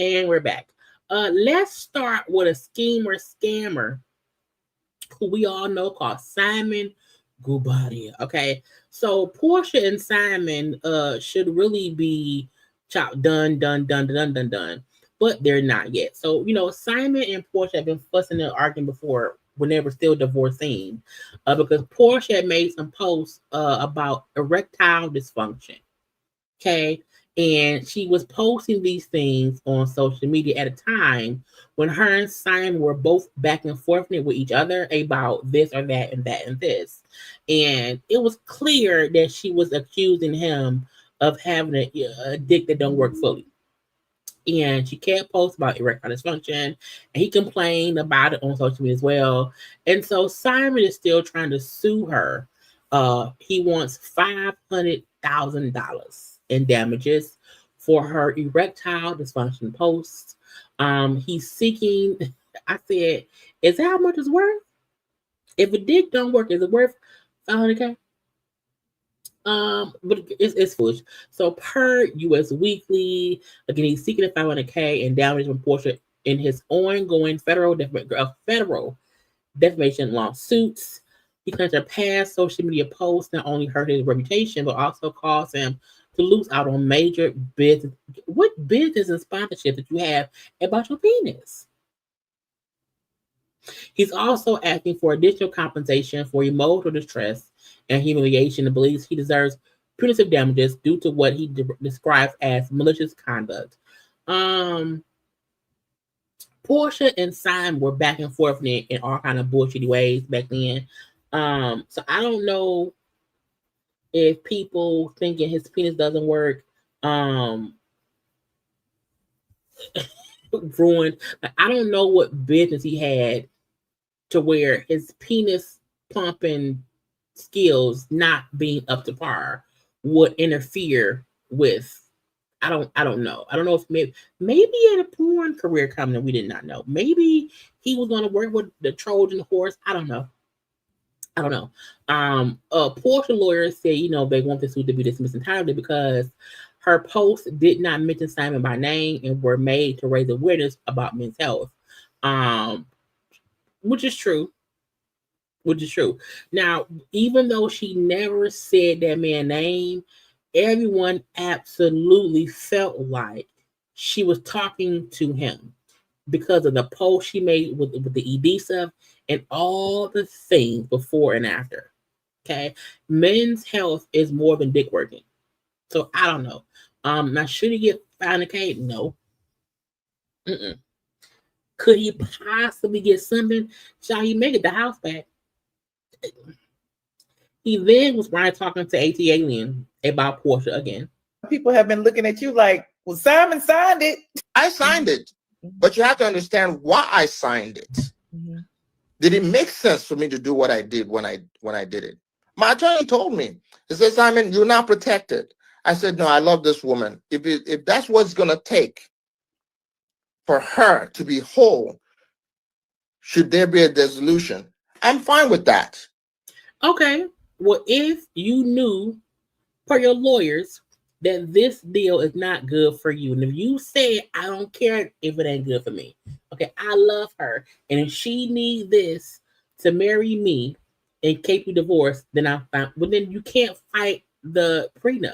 And we're back. Let's start with a scammer who we all know called Simon Guobadia. Okay, so Portia and Simon should really be done, but they're not yet. So Simon and Portia have been fussing and arguing before when they were still divorcing, because Portia had made some posts about erectile dysfunction. Okay. And she was posting these things on social media at a time when her and Simon were both back and forth with each other about this or that and that and this. And it was clear that she was accusing him of having a dick that don't work fully. And she kept posting about erectile dysfunction, and he complained about it on social media as well. And so Simon is still trying to sue her. He wants $500,000 in damages for her erectile dysfunction posts. He's seeking. I said, "Is that how much it's worth? If a dick don't work, is it worth $500K?" But it's foolish. So per U.S. Weekly, again, he's seeking a $500K in damages from Portia in his ongoing federal defamation lawsuits. He claims her past social media posts not only hurt his reputation, but also caused him to lose out on major business. What business and sponsorship that you have about your penis? He's also asking for additional compensation for emotional distress and humiliation and believes he deserves punitive damages due to what he describes as malicious conduct. Portia and Simon were back and forth in all kind of bullshitty ways back then. So I don't know if people thinking his penis doesn't work ruined. I don't know what business he had to where his penis pumping skills not being up to par would interfere with. I don't know. I don't know if maybe he had a porn career coming and we did not know. Maybe he was going to work with the Trojan horse. I don't know. Portia lawyers say, they want this suit to be dismissed entirely because her posts did not mention Simon by name and were made to raise awareness about men's health. Which is true. Now, even though she never said that man's name, everyone absolutely felt like she was talking to him because of the post she made with the ED stuff and all the things before and after. Okay. Men's health is more than dick working. So I don't know. Now, should he get $500K? No. Could he possibly get something? Shall he make it the house back? He then was talking to AT Alien about Portia again. People have been looking at you like, well, Simon signed it. I signed it, but you have to understand why I signed it. Did it make sense for me to do what I did when I did it? My attorney told me, he said, Simon, you're not protected. I said, no, I love this woman. If that's what it's going to take for her to be whole, should there be a dissolution, I'm fine with that. Okay. Well, if you knew, per your lawyers, that this deal is not good for you, and if you say, I don't care if it ain't good for me, okay, I love her, and if she needs this to marry me and keep you divorced, then I'm fine. Well, then you can't fight the prenup.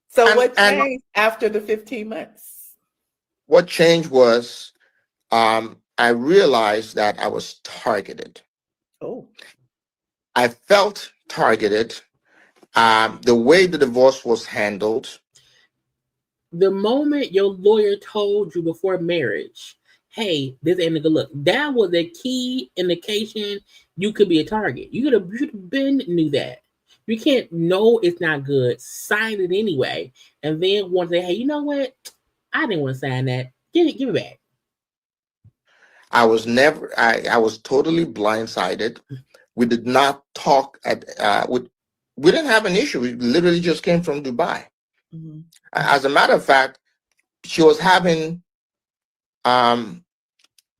So what changed after the 15 months? What changed was I realized that I was targeted. Oh. I felt targeted. The way the divorce was handled. The moment your lawyer told you before marriage, hey, this ain't a good look, that was a key indication you could be a target. You should have been knew that. You can't know it's not good, sign it anyway, and then want to say, hey, you know what? I didn't want to sign that. Give it back. I was totally blindsided. We did not talk we didn't have an issue. We literally just came from Dubai. As a matter of fact, she was having, I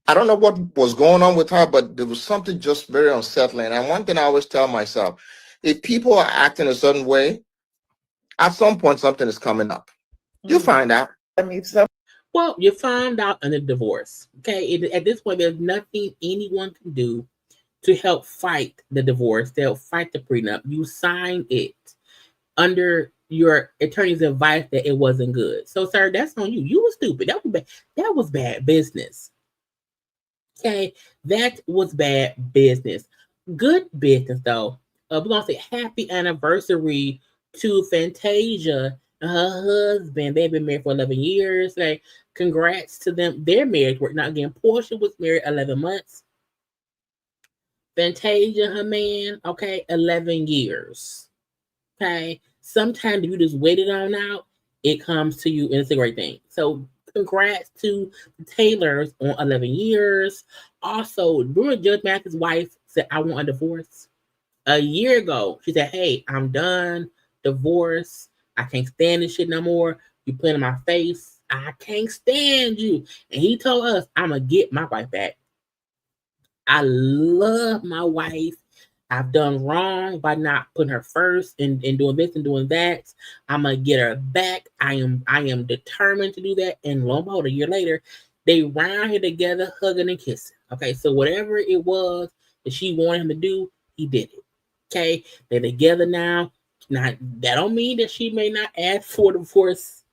don't know what was going on with her, but there was something just very unsettling. And one thing I always tell myself, if people are acting a certain way, at some point, something is coming up. You find out. Well, you find out in a divorce. Okay. At this point, there's nothing anyone can do to help fight the divorce. They'll fight the prenup. You signed it under your attorney's advice that it wasn't good. So, sir, that's on you. You were stupid. That was bad business. Okay, that was bad business. Good business though. We're gonna say happy anniversary to Fantasia and her husband. They've been married for 11 years. Like, congrats to them. Their marriage worked. Now again, Portia was married 11 months. Fantasia, her man, okay, 11 years. Okay. Sometimes if you just wait it on out, it comes to you and it's a great thing. So congrats to the Taylors on 11 years. Also, remember Judge Mathis' wife said, I want a divorce? A year ago, she said, hey, I'm done. Divorce. I can't stand this shit no more. You playing in my face. I can't stand you. And he told us, I'm going to get my wife back. I love my wife. I've done wrong by not putting her first and doing this and doing that. I'm gonna get her back. I am determined to do that. And lo and behold, a year later, they round here together, hugging and kissing. Okay, so whatever it was that she wanted him to do, he did it. Okay, they're together now. Now that don't mean that she may not ask for divorce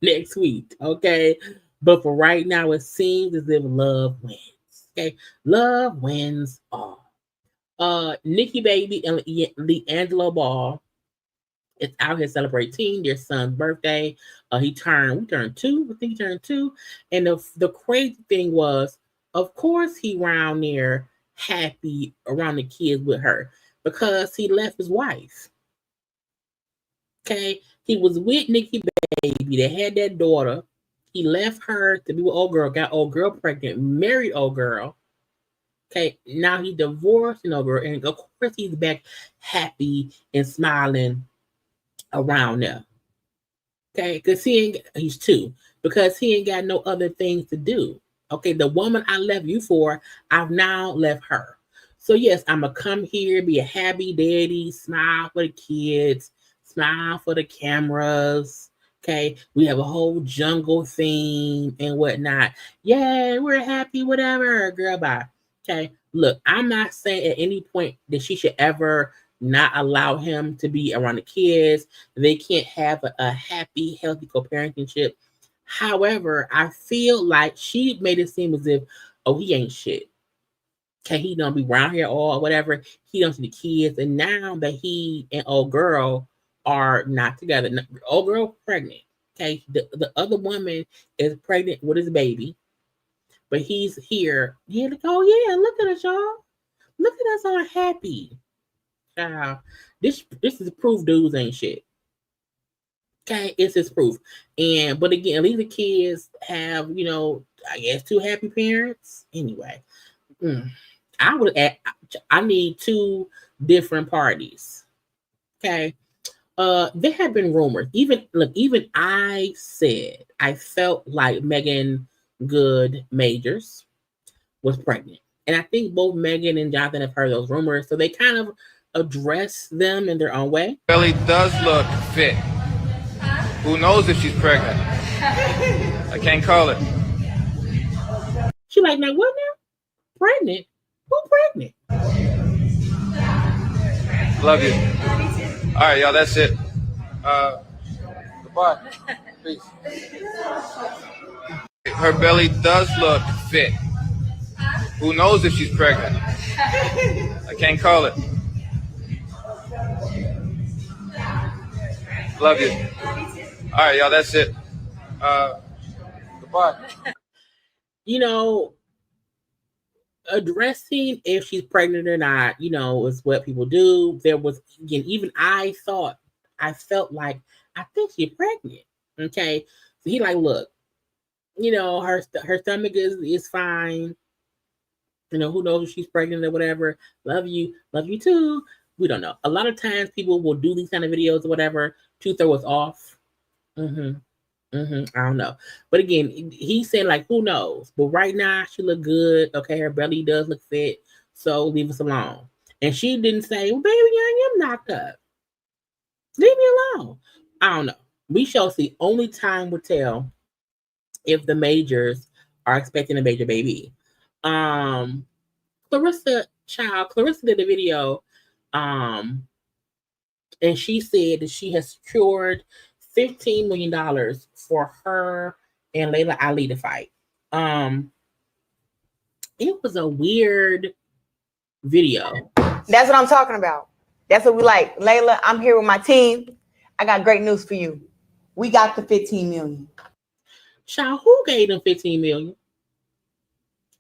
next week. Okay, but for right now, it seems as if love wins. Okay, love wins all. Nikki Baby and LeAngelo Ball is out here celebrating their son's birthday. We turned 2. I think he turned 2. And the crazy thing was, of course, he round there happy around the kids with her because he left his wife. Okay, he was with Nikki Baby. They had that daughter. He left her to be with old girl, got old girl pregnant, married old girl. Okay, now he divorced and over, and of course he's back happy and smiling around there. Okay, because he's 2, because he ain't got no other things to do. Okay, the woman I left you for, I've now left her. So yes, I'm gonna come here, be a happy daddy, smile for the kids, smile for the cameras. Okay, we have a whole jungle theme and whatnot. Yeah, we're happy, whatever, girl, bye. Okay, look, I'm not saying at any point that she should ever not allow him to be around the kids. They can't have a happy, healthy co-parentingship. However, I feel like she made it seem as if, oh, he ain't shit. Okay, he don't be around here or whatever. He don't see the kids. And now that he and old girl are not together, old girl pregnant. Okay, the other woman is pregnant with his baby. But he's here. Yeah, like, oh yeah, look at us, y'all. Look at us all happy. This is proof dudes ain't shit. Okay, it's his proof. But again, at least the kids have, I guess 2 happy parents. Anyway, I need 2 different parties. Okay. There have been rumors. Even I said I felt like Megan Good Majors was pregnant. And I think both Megan and Jonathan have heard those rumors. So they kind of address them in their own way. Belly does look fit. Who knows if she's pregnant? I can't call it. She like, now what now? Pregnant? Who pregnant? Love you. All right, y'all, that's it. Goodbye. Peace. Her belly does look fit. Who knows if she's pregnant? I can't call it. Love you. All right, y'all, that's it. Goodbye. Addressing if she's pregnant or not, is what people do. There was, again, even I felt like, I think she's pregnant. Okay. So he like, look, her stomach is fine. Who knows if she's pregnant or whatever. Love you too. We don't know. A lot of times people will do these kind of videos or whatever to throw us off. I don't know. But again, he said like, who knows? But right now she look good. Okay, her belly does look fit. So leave us alone. And she didn't say, well, baby, I am knocked up. Leave me alone. I don't know. We shall see. Only time will tell if the majors are expecting a major baby. Clarissa did a video, and she said that she has secured $15 million for her and Layla Ali to fight. It was a weird video. That's what I'm talking about. That's what we like. Layla, I'm here with my team. I got great news for you. We got the 15 million. Child, who gave them 15 million?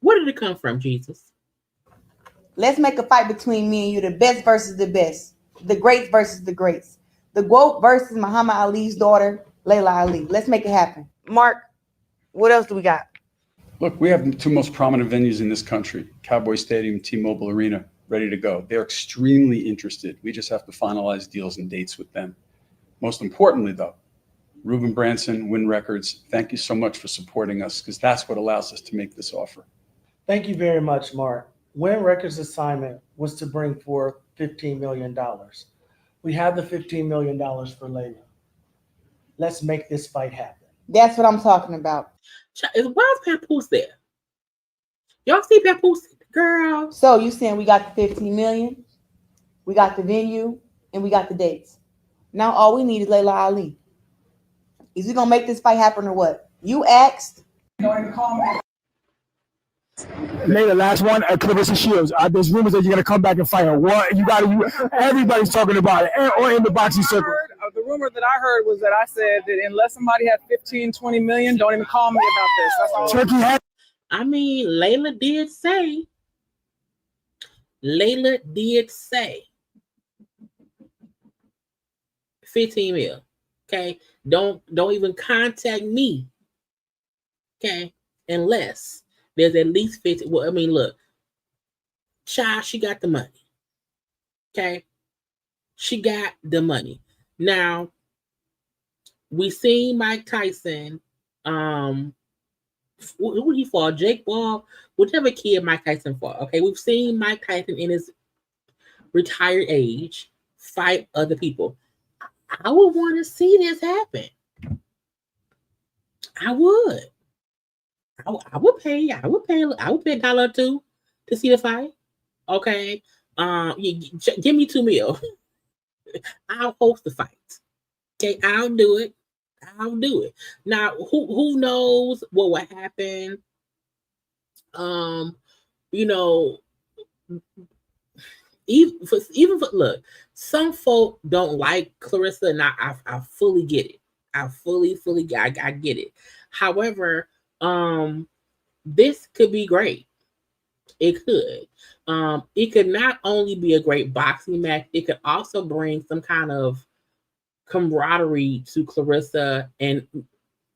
Where did it come from, Jesus? Let's make a fight between me and you, the best versus the best. The greats versus the greats. The GOAT versus Muhammad Ali's daughter, Layla Ali. Let's make it happen. Mark, what else do we got? Look, we have the two most prominent venues in this country, Cowboy Stadium, T-Mobile Arena, ready to go. They're extremely interested. We just have to finalize deals and dates with them. Most importantly, though, Ruben Branson, Win Records, thank you so much for supporting us, because that's what allows us to make this offer. Thank you very much, Mark. Win Records' assignment was to bring forth $15 million. We have the $15 million for Layla. Let's make this fight happen. That's what I'm talking about. Why is Papoose there? Y'all see Papoose, girl? So you saying we got the 15 million, we got the venue, and we got the dates. Now all we need is Layla Ali. Is he gonna make this fight happen or what? You asked. Layla, last one at Clarissa Shields. There's rumors that you're gonna come back and fight her. What everybody's talking about it, or in the boxing circle. The rumor that I heard was that I said that unless somebody had 15, 20 million, don't even call me about this. That's all. Turkey had. I mean, Layla did say 15 mil. Okay. Don't even contact me. Okay. Unless there's at least 50. Well, I mean, look, child, she got the money. Okay. She got the money. Now, we seen Mike Tyson, who he fought, Jake Paul, whichever kid Mike Tyson fought. Okay, we've seen Mike Tyson in his retired age fight other people. I would want to see this happen. I would. I would pay $1 or $2 to see the fight. Okay. Give me $2 million. I'll host the fight. Okay, I'll do it. Now, who knows what will happen? Even for look, some folk don't like Clarissa, and I fully get it. I get it. However, this could be great. It could. It could not only be a great boxing match, it could also bring some kind of camaraderie to Clarissa and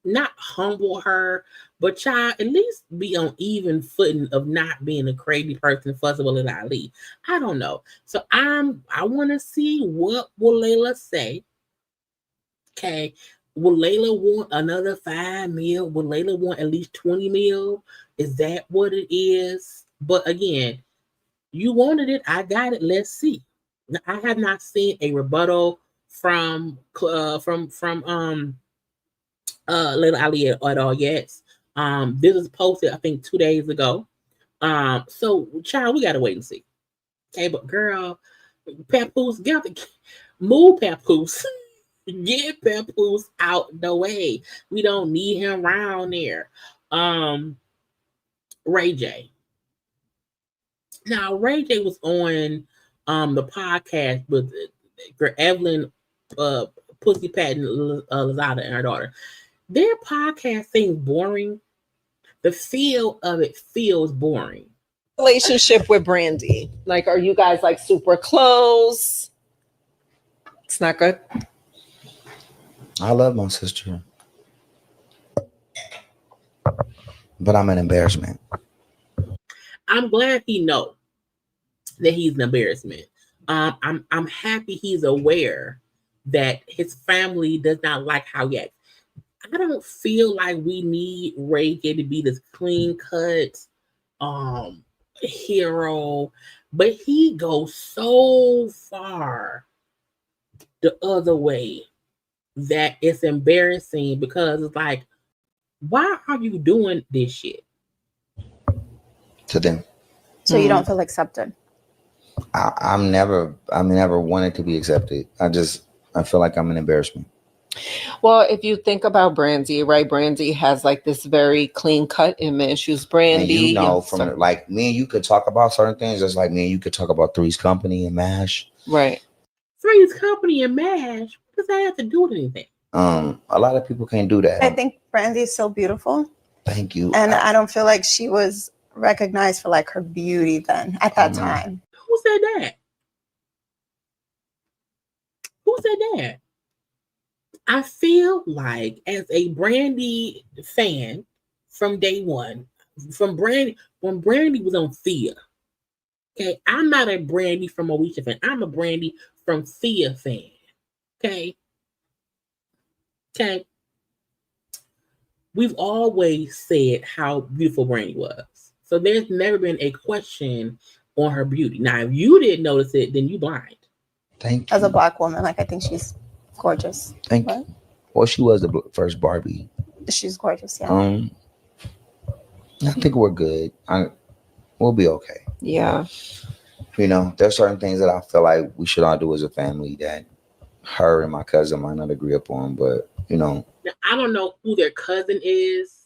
not humble her, but child, at least be on even footing of not being a crazy person, first of all, in Ali. I don't know. So I want to see what will Layla say. Okay. Will Layla want another 5 mil? Will Layla want at least 20 mil? Is that what it is? But again, you wanted it. I got it. Let's see. Now, I have not seen a rebuttal from Layla Ali at all yet. This was posted, I think, 2 days ago. So, child, we gotta wait and see. Okay, but girl, Papoose, move Papoose. Get Papoose out the way. We don't need him around there. Ray J. Now, Ray J was on the podcast with Evelyn Pussy Patton Lozada and her daughter. Their podcast seems boring. The feel of it feels boring. Relationship with Brandy. Like, are you guys like super close? It's not good. I love my sister, but I'm an embarrassment. I'm glad he knows that he's an embarrassment. I'm happy he's aware that his family does not like how he acts. I don't feel like we need Ray J to be this clean cut hero, but he goes so far the other way that it's embarrassing, because it's like, why are you doing this shit To them, So you don't feel accepted? I'm never wanted to be accepted. I feel like I'm an embarrassment. Well, if you think about Brandy, right? Brandy has like this very clean cut image. She was Brandy. And you know, and from stuff. like me and you could talk about certain things, just like me and you could talk about Three's Company and MASH. Right. Three's Company and MASH. What does that have to do with anything? A lot of people can't do that. I think Brandy is so beautiful. Thank you. And I don't feel like she was recognized for like her beauty then at that time. Who said that? Who said that? I feel like as a Brandy fan from day one, from Brandy, when Brandy was on Thea. Okay, I'm not a Brandy from Moesha fan. I'm a Brandy from Thea fan. Okay. Okay. We've always said how beautiful Brandy was. So there's never been a question on her beauty. Now, if you didn't notice it, then you blind. Thank you. As a Black woman, like I think she's gorgeous. Thank you. Well, she was the first Barbie. She's gorgeous, yeah. I think we're good. We'll be okay. Yeah. You know, there's certain things that I feel like we should all do as a family that her and my cousin might not agree upon, but you know. Now, I don't know who their cousin is.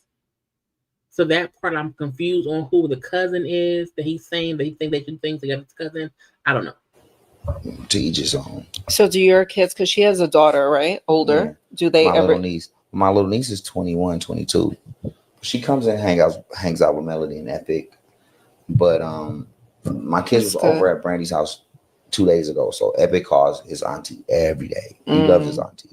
So that part I'm confused on who the cousin is that he's saying that he thinks they should think together his cousin. I don't know. To each his own. So do your kids, because she has a daughter, right? Older. Yeah. Do they my ever? My little niece is 21, 22. She comes and hangs out with Melody and Epic. But my kids was over at Brandy's house 2 days ago. So Epic calls his auntie every day. He loves his auntie.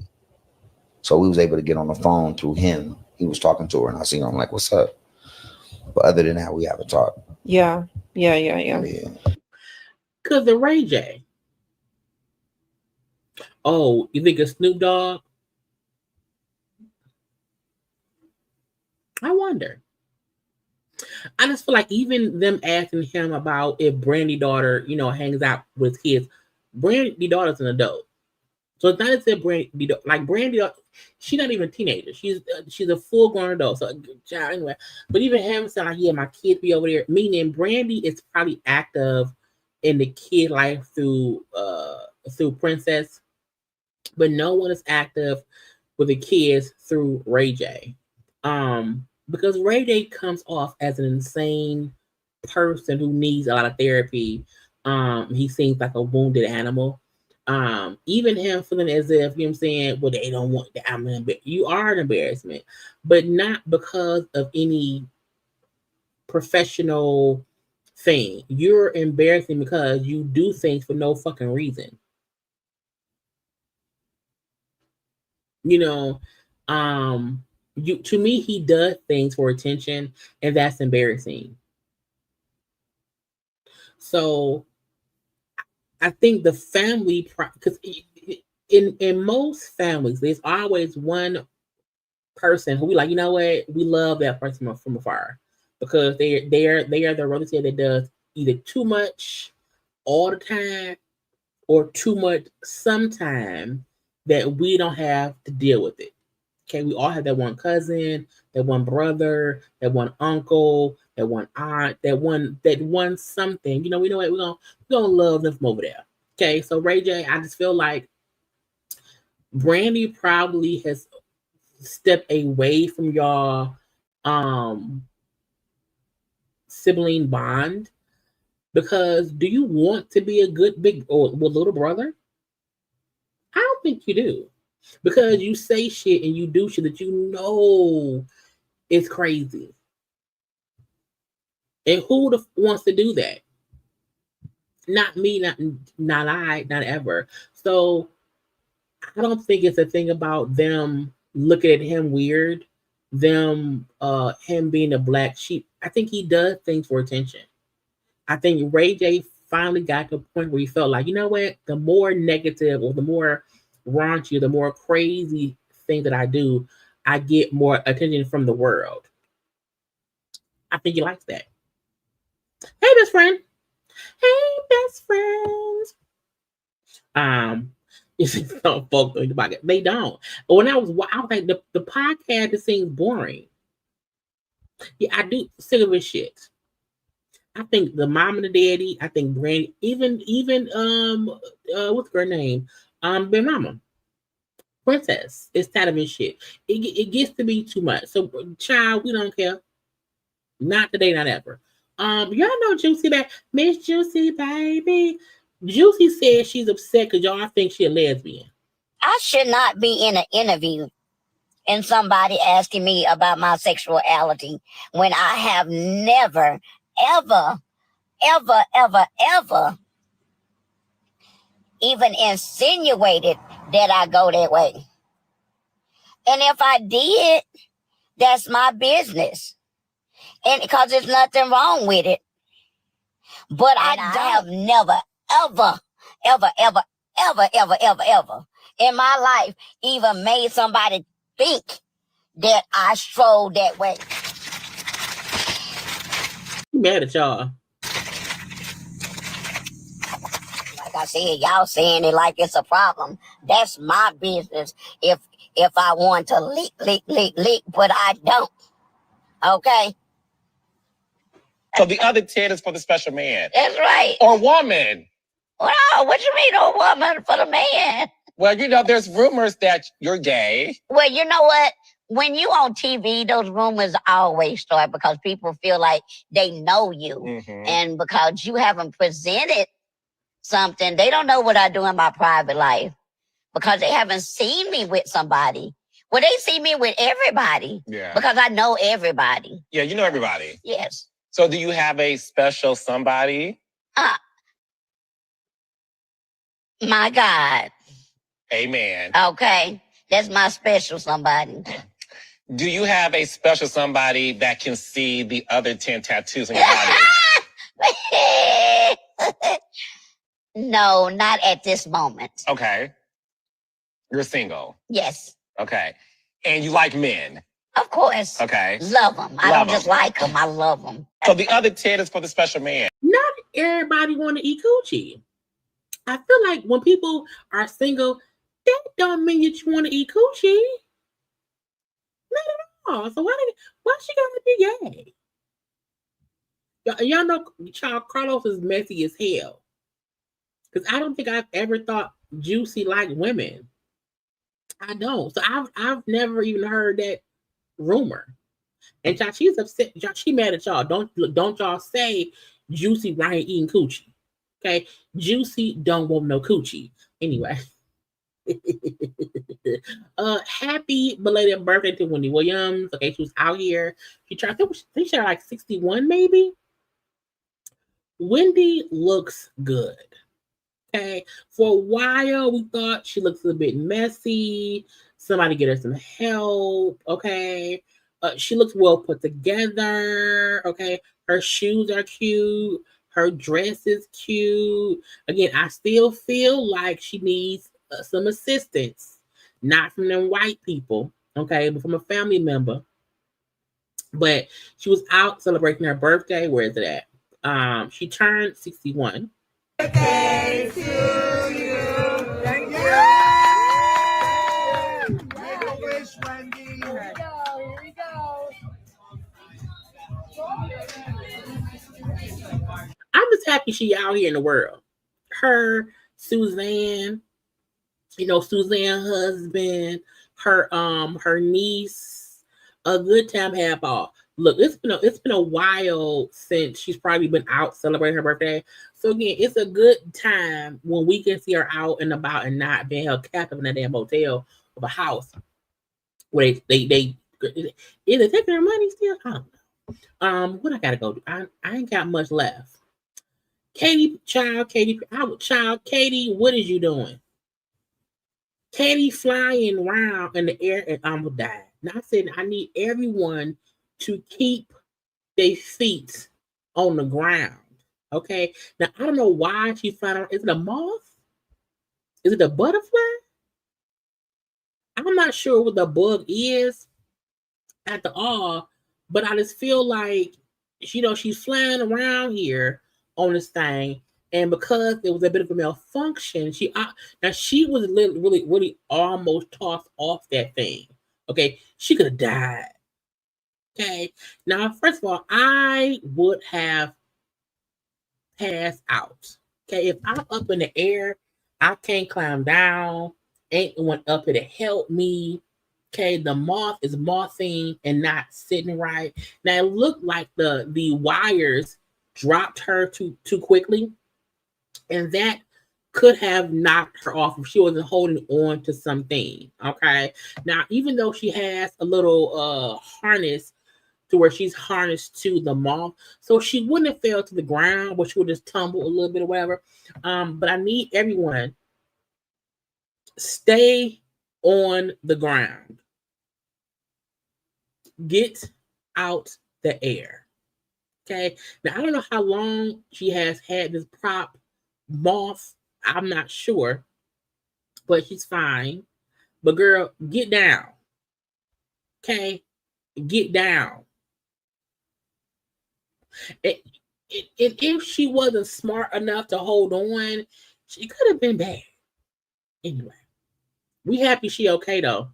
So we was able to get on the phone through him. He was talking to her and I seen her. I'm like, what's up? But other than that, we haven't talked. Yeah. Because the Ray J. Oh, you think it's Snoop Dogg? I wonder. I just feel like even them asking him about if Brandy daughter, hangs out with kids. Brandy daughter's an adult. So it's not as if Brandy, she's not even a teenager. She's a full-grown adult. So anyway, but even him saying like, yeah, my kids be over there, meaning Brandy is probably active in the kid life through Princess, but no one is active with the kids through Ray J. Because Ray J comes off as an insane person who needs a lot of therapy. He seems like a wounded animal. Even him feeling as if, you know what I'm saying, well, they don't want that. You are an embarrassment, but not because of any professional thing. You're embarrassing because you do things for no fucking reason. To me, he does things for attention, and that's embarrassing. So I think the family, because in most families, there's always one person who we like, you know what, we love that person from afar because they are the relative that does either too much all the time or too much sometime that we don't have to deal with it. Okay, we all have that one cousin, that one brother, that one uncle, that one aunt, that one something. We know what we're gonna love them from over there. Okay, so Ray J, I just feel like Brandy probably has stepped away from y'all sibling bond because do you want to be a good big or little brother? I don't think you do. Because you say shit and you do shit that you know is crazy. And who wants to do that? Not me, not I, not ever. So I don't think it's a thing about them looking at him weird, him being a black sheep. I think he does things for attention. I think Ray J finally got to a point where he felt like, you know what? The more negative or the more raunchy, the more crazy thing that I do, I get more attention from the world. I think he likes that. Hey, best friend. Hey, best friends. If it's not folk doing the podcast, they don't. But when I was like, the podcast just seems boring. Yeah, I do sick of his shit. I think the mom and the daddy. I think Brandy. Even what's her name? Big Mama. Princess, it's time and shit. It gets to be too much. So, child, we don't care. Not today, not ever. Y'all know Juicy back. Miss Juicy, baby. Juicy says she's upset because y'all think she's a lesbian. I should not be in an interview and somebody asking me about my sexuality when I have never, ever, ever, ever, ever even insinuated that I go that way. And if I did, that's my business. And because there's nothing wrong with it. But I have never, ever, ever, ever, ever, ever, ever, ever in my life even made somebody think that I stroll that way. You mad at y'all? Like I said, y'all saying it like it's a problem. That's my business. If I want to leak, but I don't. Okay? So the other 10 is for the special man. That's right. Or woman. Well, what you mean a woman for the man? Well, there's rumors that you're gay. Well, you know what? When you on TV, those rumors always start because people feel like they know you. Mm-hmm. And because you haven't presented something, they don't know what I do in my private life because they haven't seen me with somebody. Well, they see me with everybody. Yeah. Because I know everybody. Yeah, you know everybody. Yes. So do you have a special somebody? My God. Amen. Okay. That's my special somebody. Do you have a special somebody that can see the other 10 tattoos on your body? No, not at this moment. Okay. You're single? Yes. Okay. And you like men? Of course. Okay. Love them. I don't just like them. I love them. So the other 10 is for the special man. Not everybody want to eat coochie. I feel like when people are single, that don't mean that you want to eat coochie. Not at all. So why she gotta be gay? Y'all know child Carlos is messy as hell. Because I don't think I've ever thought Juicy liked women. I don't. So I've never even heard that rumor. And y'all, she's upset. Y'all, she mad at y'all. Don't y'all say Juicy Ryan eating coochie. Okay? Juicy don't want no coochie. Anyway. Happy belated birthday to Wendy Williams. Okay, she was out here. She tried, I think she had like 61, maybe. Wendy looks good. Okay, for a while we thought she looks a bit messy. Somebody get her some help. Okay, she looks well put together. Okay, her shoes are cute. Her dress is cute. Again, I still feel like she needs some assistance, not from them white people, okay, but from a family member. But she was out celebrating her birthday. Where is it at? She turned 61. Birthday to you. Thank you. Make a wish, Wendy. Here we go. I'm just happy she out here in the world. Her, Suzanne, Suzanne husband, her niece, a good time have all. Look, it's been a while since she's probably been out celebrating her birthday. So again, it's a good time when we can see her out and about and not being held captive in a damn hotel of a house where they either taking her money still. I don't know. What I gotta go do? I ain't got much left. Katie, what is you doing? Katie flying around in the air and I'm gonna die. Now I said I need everyone to keep their feet on the ground. Okay. Now I don't know why she's flying around. Is it a moth? Is it a butterfly? I'm not sure what the bug is at all, but I just feel like she's flying around here on this thing, and because it was a bit of a malfunction, she was really almost tossed off that thing. Okay, she could have died. Okay, now first of all, I would have passed out. Okay, if I'm up in the air, I can't climb down. Ain't one up here to help me. Okay, the moth is mothing and not sitting right. Now it looked like the wires dropped her too quickly, and that could have knocked her off if she wasn't holding on to something. Okay, now even though she has a little harness to where she's harnessed to the moth, so she wouldn't have fell to the ground, but she would just tumble a little bit or whatever. But I need everyone stay on the ground. Get out the air. Okay. Now I don't know how long she has had this prop moth. I'm not sure, but she's fine. But girl, get down. Okay, get down. If she wasn't smart enough to hold on, she could have been bad. Anyway, we happy she okay though.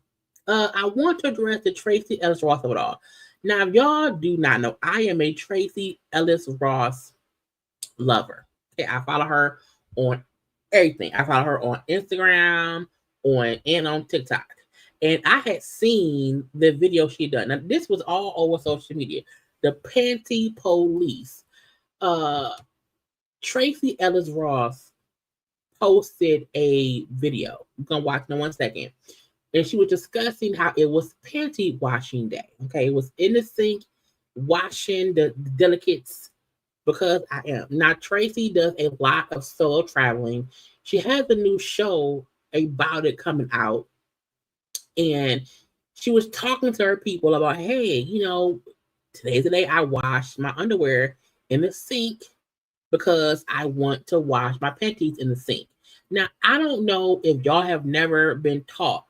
I want to address the Tracee Ellis Ross of it all. Now, if y'all do not know, I am a Tracee Ellis Ross lover. Okay, I follow her on everything. I follow her on Instagram, and on TikTok. And I had seen the video she done. Now, this was all over social media. The Panty Police. Tracee Ellis Ross posted a video. I'm gonna watch in 1 second. And she was discussing how it was panty washing day. Okay, it was in the sink washing the delicates because I am. Now, Tracee does a lot of solo traveling. She has a new show about it coming out. And she was talking to her people about, hey, today's the day I wash my underwear in the sink because I want to wash my panties in the sink. Now, I don't know if y'all have never been taught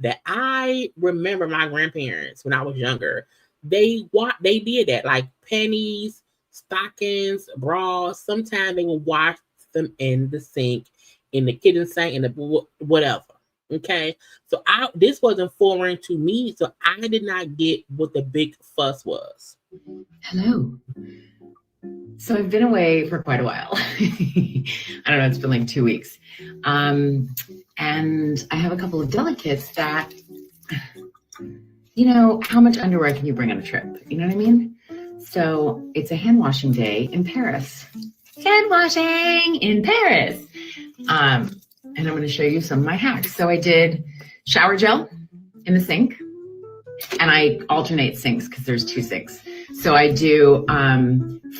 that. I remember my grandparents when I was younger. They did that, like panties, stockings, bras. Sometimes they would wash them in the sink, in the kitchen sink, in the whatever. Okay, so this wasn't foreign to me, so I did not get what the big fuss was. Hello. So I've been away for quite a while. I don't know, it's been like 2 weeks. And I have a couple of delicates that, how much underwear can you bring on a trip? You know what I mean? So it's a hand washing day in Paris. Hand washing in Paris. And I'm going to show you some of my hacks. So I did shower gel in the sink, and I alternate sinks because there's 2 sinks. So I do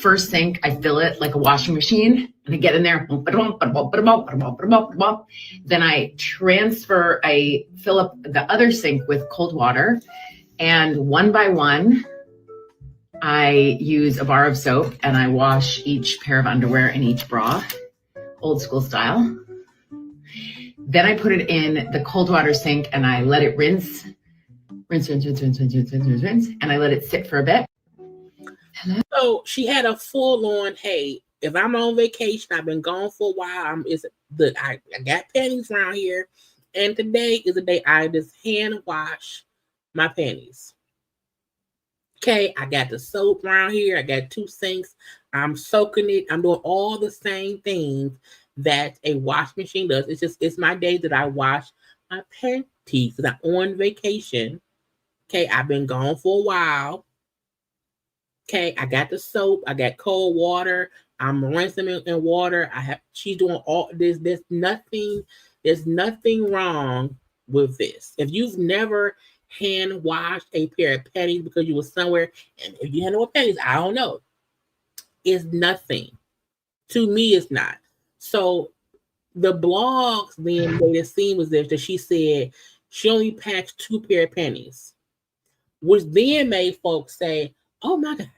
first sink, I fill it like a washing machine, and I get in there. Then I fill up the other sink with cold water, and one by one, I use a bar of soap and I wash each pair of underwear and each bra, old school style. Then I put it in the cold water sink and I let it rinse, and I let it sit for a bit. Hello? So she had a full-on, hey, if I'm on vacation, I've been gone for a while, I got panties around here, and today is the day I just hand wash my panties. Okay, I got the soap around here, I got 2 sinks, I'm soaking it, I'm doing all the same things that a wash machine does. It's my day that I wash my panties because I'm on vacation. Okay, I've been gone for a while. Okay, I got the soap, I got cold water, I'm rinsing them in water. She's doing all this. There's nothing wrong with this. If you've never hand washed a pair of panties because you were somewhere, and if you had no panties, I don't know. It's nothing. To me, it's not. So the blogs then made it seem as if that she said she only packs 2 pair of panties, which then made folks say, oh my God,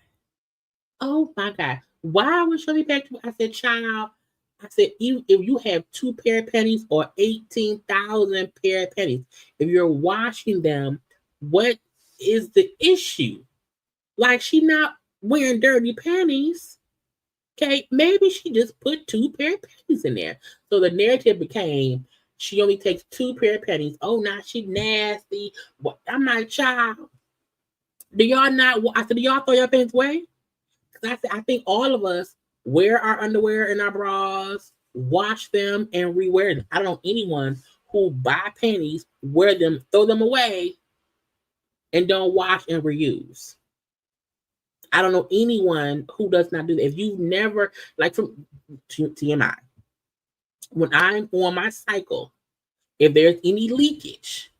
why would she only pack 2? I said, child, if you have 2 pair of panties or 18,000 pair of panties, if you're washing them, what is the issue? Like, she not wearing dirty panties. Okay, maybe she just put 2 pair of panties in there. So the narrative became she only takes 2 pair of panties. Oh, now she nasty. I'm like, child, do y'all throw your panties away? Because I think all of us wear our underwear and our bras, wash them, and rewear them. I don't know anyone who buy panties, wear them, throw them away, and don't wash and reuse. I don't know anyone who does not do that. If you've never, like from TMI, when I'm on my cycle, if there's any leakage,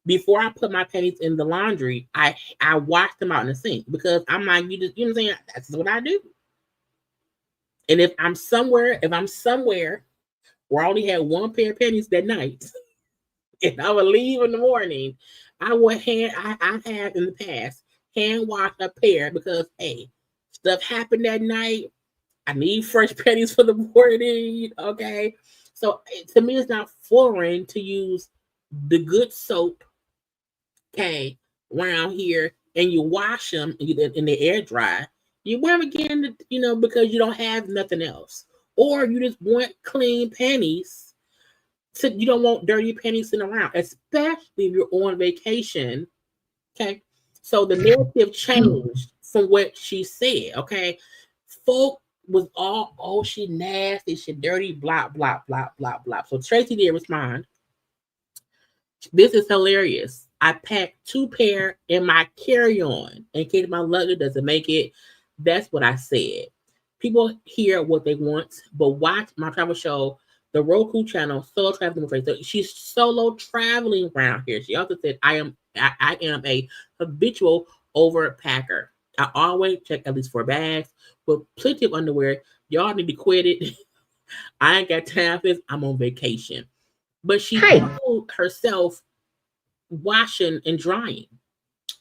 before I put my panties in the laundry, I wash them out in the sink because I'm like, you know what I'm saying? That's what I do. And if I'm somewhere where I only had one pair of panties that night, and I would leave in the morning, I have in the past hand wash a pair because hey, stuff happened that night. I need fresh panties for the morning. Okay. So to me, it's not foreign to use the good soap, okay, around here, and you wash them in the air dry. You wear them again, because you don't have nothing else, or you just want clean panties. So you don't want dirty panties sitting around, especially if you're on vacation. Okay, so the narrative changed from what she said. Okay, folk was all, oh, she nasty, she dirty, blah blah blah blah blah. So Tracee did respond. This is hilarious. I packed 2 pair in my carry-on in case my luggage doesn't make it. That's what I said. People hear what they want, but watch my travel show, the Roku channel, Solo Traveling with Tracee. So she's solo traveling around here. She also said, I am a habitual overpacker. I always check at least 4 bags with plenty of underwear. Y'all need to quit it. I ain't got time for this. I'm on vacation. But she told herself washing and drying.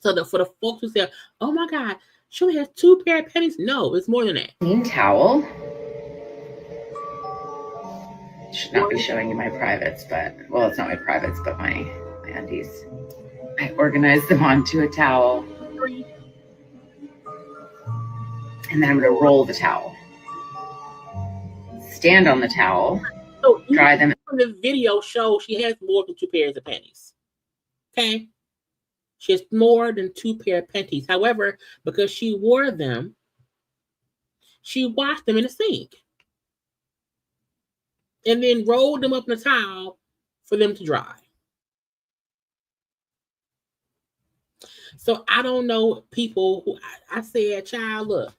So for the folks who say, oh my God, she only has 2 pair of panties. No, it's more than that. Clean towel. Should not be showing you my privates, but, well, it's not my privates, but my undies. I organize them onto a towel. And then I'm going to roll the towel. Stand on the towel. So dry them. The video shows she has more than 2 pairs of panties. Okay? She has more than 2 pair of panties. However, because she wore them, she washed them in the sink. And then rolled them up in a towel for them to dry. So I don't know people who I said, child, look,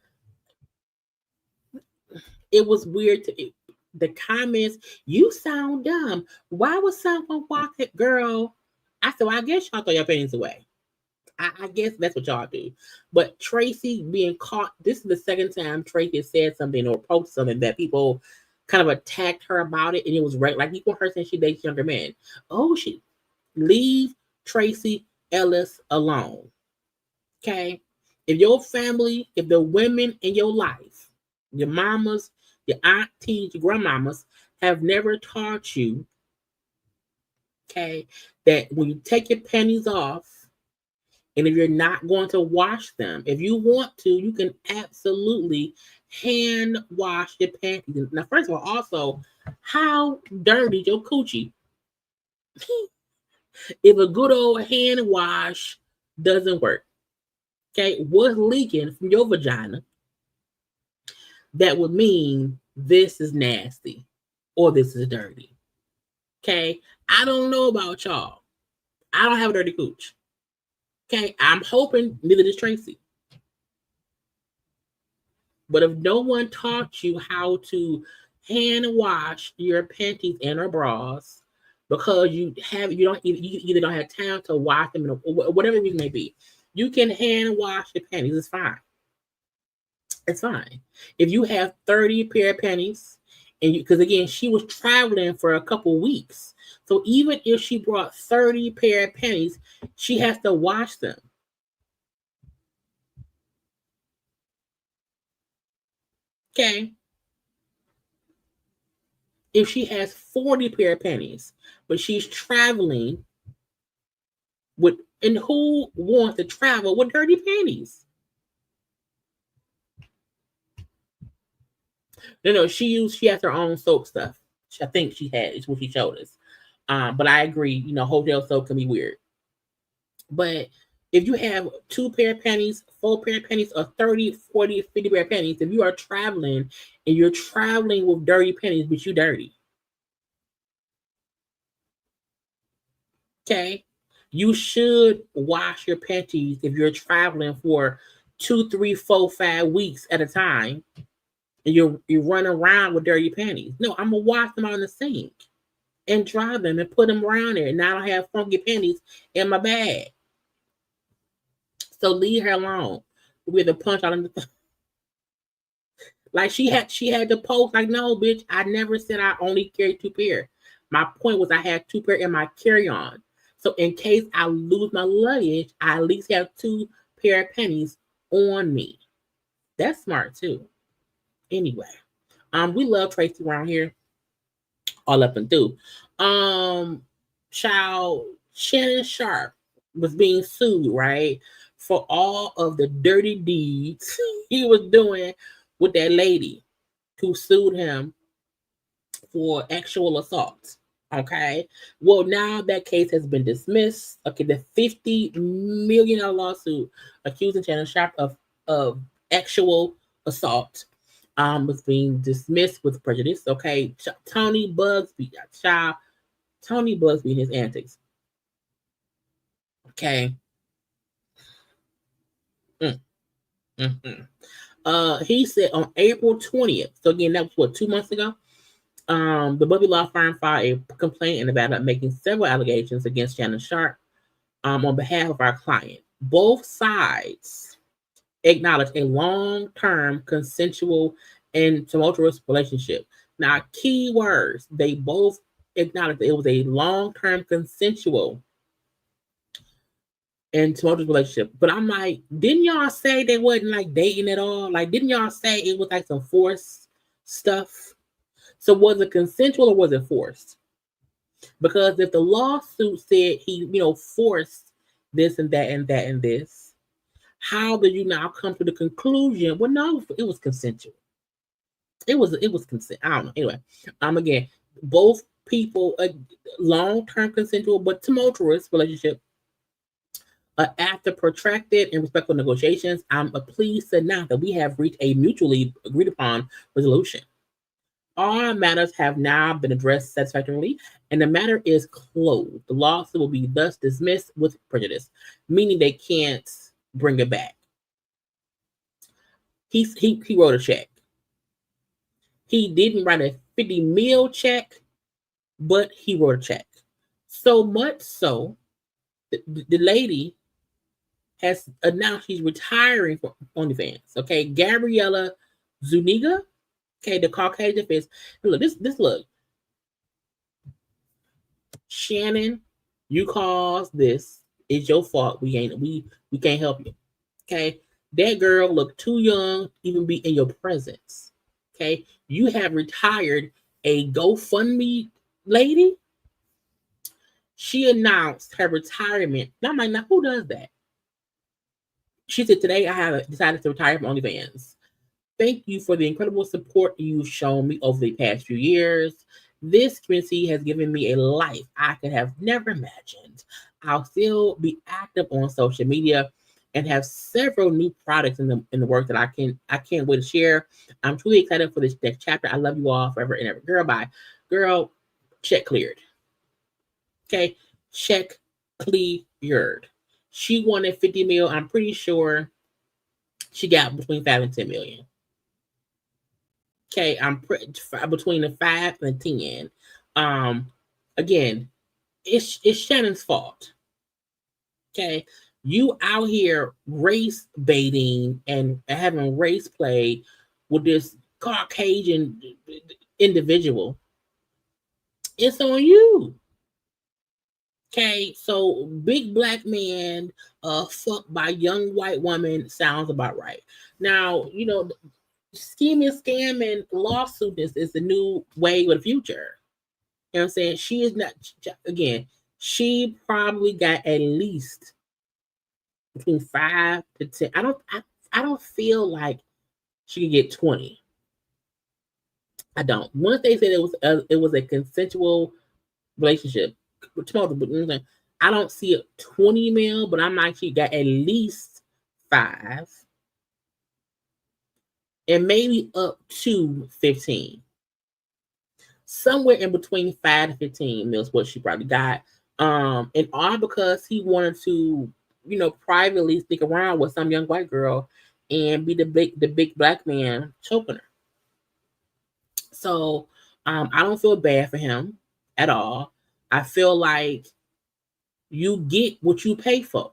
it was weird the comments, you sound dumb. Why would someone walk it, girl? I said, well, I guess y'all throw your panties away. I guess that's what y'all do. But Tracee being caught, this is the second time Tracee said something or posted something that people kind of attacked her about it, and it was right, like even her saying she dates younger men. Oh, she leave Tracee Ellis alone. Okay? If your family, if the women in your life, your mamas, your aunties, your grandmamas have never taught you, okay, that when you take your panties off, and if you're not going to wash them, if you want to, you can absolutely hand wash your panties. Now, first of all, also, how dirty your coochie? If a good old hand wash doesn't work, okay, what's leaking from your vagina? That would mean this is nasty or this is dirty. Okay, I don't know about y'all. I don't have a dirty cooch. Okay, I'm hoping neither does Tracee. But if no one taught you how to hand wash your panties and or bras because you either don't have time to wash them or whatever the reason may be, you can hand wash your panties. It's fine. It's fine. If you have 30 pair of panties, and because again, she was traveling for a couple weeks. So even if she brought 30 pair of panties, she has to wash them. Okay. If she has 40 pair of panties, but she's traveling with, and who wants to travel with dirty panties? No, she has her own soap stuff. I think she had, is what she showed us. But I agree, hotel soap can be weird. But if you have 2 pair of panties, 4 pair of panties, or 30, 40, 50 pair of panties, if you are traveling and you're traveling with dirty panties, but you dirty. Okay. You should wash your panties if you're traveling for 2, 3, 4, 5 weeks at a time and you run around with dirty panties. No, I'm gonna wash them out in the sink and dry them and put them around there. Now I don't have funky panties in my bag. So leave her alone. With a punch out in the like she had to post like, no, bitch, I never said I only carry 2 pair. My point was I had 2 pair in my carry-on. So in case I lose my luggage, I at least have 2 pair of panties on me. That's smart too. Anyway, we love Tracee around here, all up and through. Child Shannon Sharpe was being sued, right, for all of the dirty deeds he was doing with that lady who sued him for sexual assault. Okay. Well, now that case has been dismissed. Okay, the $50 million lawsuit accusing Shannon Sharpe of sexual assault was being dismissed with prejudice. Okay, Tony Bugsby, child, Tony Bugsby and his antics. Okay. He said on April 20th, so again, that was what, 2 months ago? The Bugsby law firm filed a complaint in Nevada making several allegations against Shannon Sharpe on behalf of our client. Both sides acknowledged a long-term consensual and tumultuous relationship. Now, key words, they both acknowledged that it was a long-term consensual and tumultuous relationship. But I'm like, didn't y'all say they wasn't like dating at all? Like, didn't y'all say it was like some forced stuff? So was it consensual or was it forced? Because if the lawsuit said he, forced this and that and that and this, how did you now come to the conclusion? Well, no, it was consensual. It was consent. I don't know. Anyway, again, both people, long-term consensual but tumultuous relationship. After protracted and respectful negotiations, I'm pleased to announce that we have reached a mutually agreed upon resolution. All matters have now been addressed satisfactorily, and the matter is closed. The lawsuit will be thus dismissed with prejudice, meaning they can't bring it back. He wrote a check. He didn't write a $50 million check, but he wrote a check. So much so, the lady has announced she's retiring from OnlyFans. Okay, Gabriella Zuniga. Okay, the Caucasian face. Look, this look. Shannon, you caused this. It's your fault. We can't help you. Okay, that girl looked too young to even be in your presence. Okay, you have retired a GoFundMe lady. She announced her retirement. I'm like, now who does that? She said, today I have decided to retire from OnlyFans. Thank you for the incredible support you've shown me over the past few years. This community has given me a life I could have never imagined. I'll still be active on social media and have several new products in the work that I can't wait to share. I'm truly excited for this next chapter. I love you all forever and ever. Girl, bye. Girl, check cleared. Okay, check cleared. She wanted 50 mil. I'm pretty sure she got between 5 and 10 million. Okay, I'm between the 5 and 10. Again, it's Shannon's fault. Okay, you out here race baiting and having race play with this Caucasian individual. It's on you. Okay, so big black man fucked by young white woman sounds about right. Now, scheming, scamming, lawsuit is the new way of the future. You know what I'm saying? She is not, again, she probably got at least between 5 to 10. I don't feel like she could get 20. I don't. Once they said it was a consensual relationship, I don't see a 20 mil, but I'm actually got at least 5. And maybe up to 15. Somewhere in between 5 to 15 mil is what she probably got. And all because he wanted to, you know, privately stick around with some young white girl and be the big black man choking her. So I don't feel bad for him at all. I feel like you get what you pay for.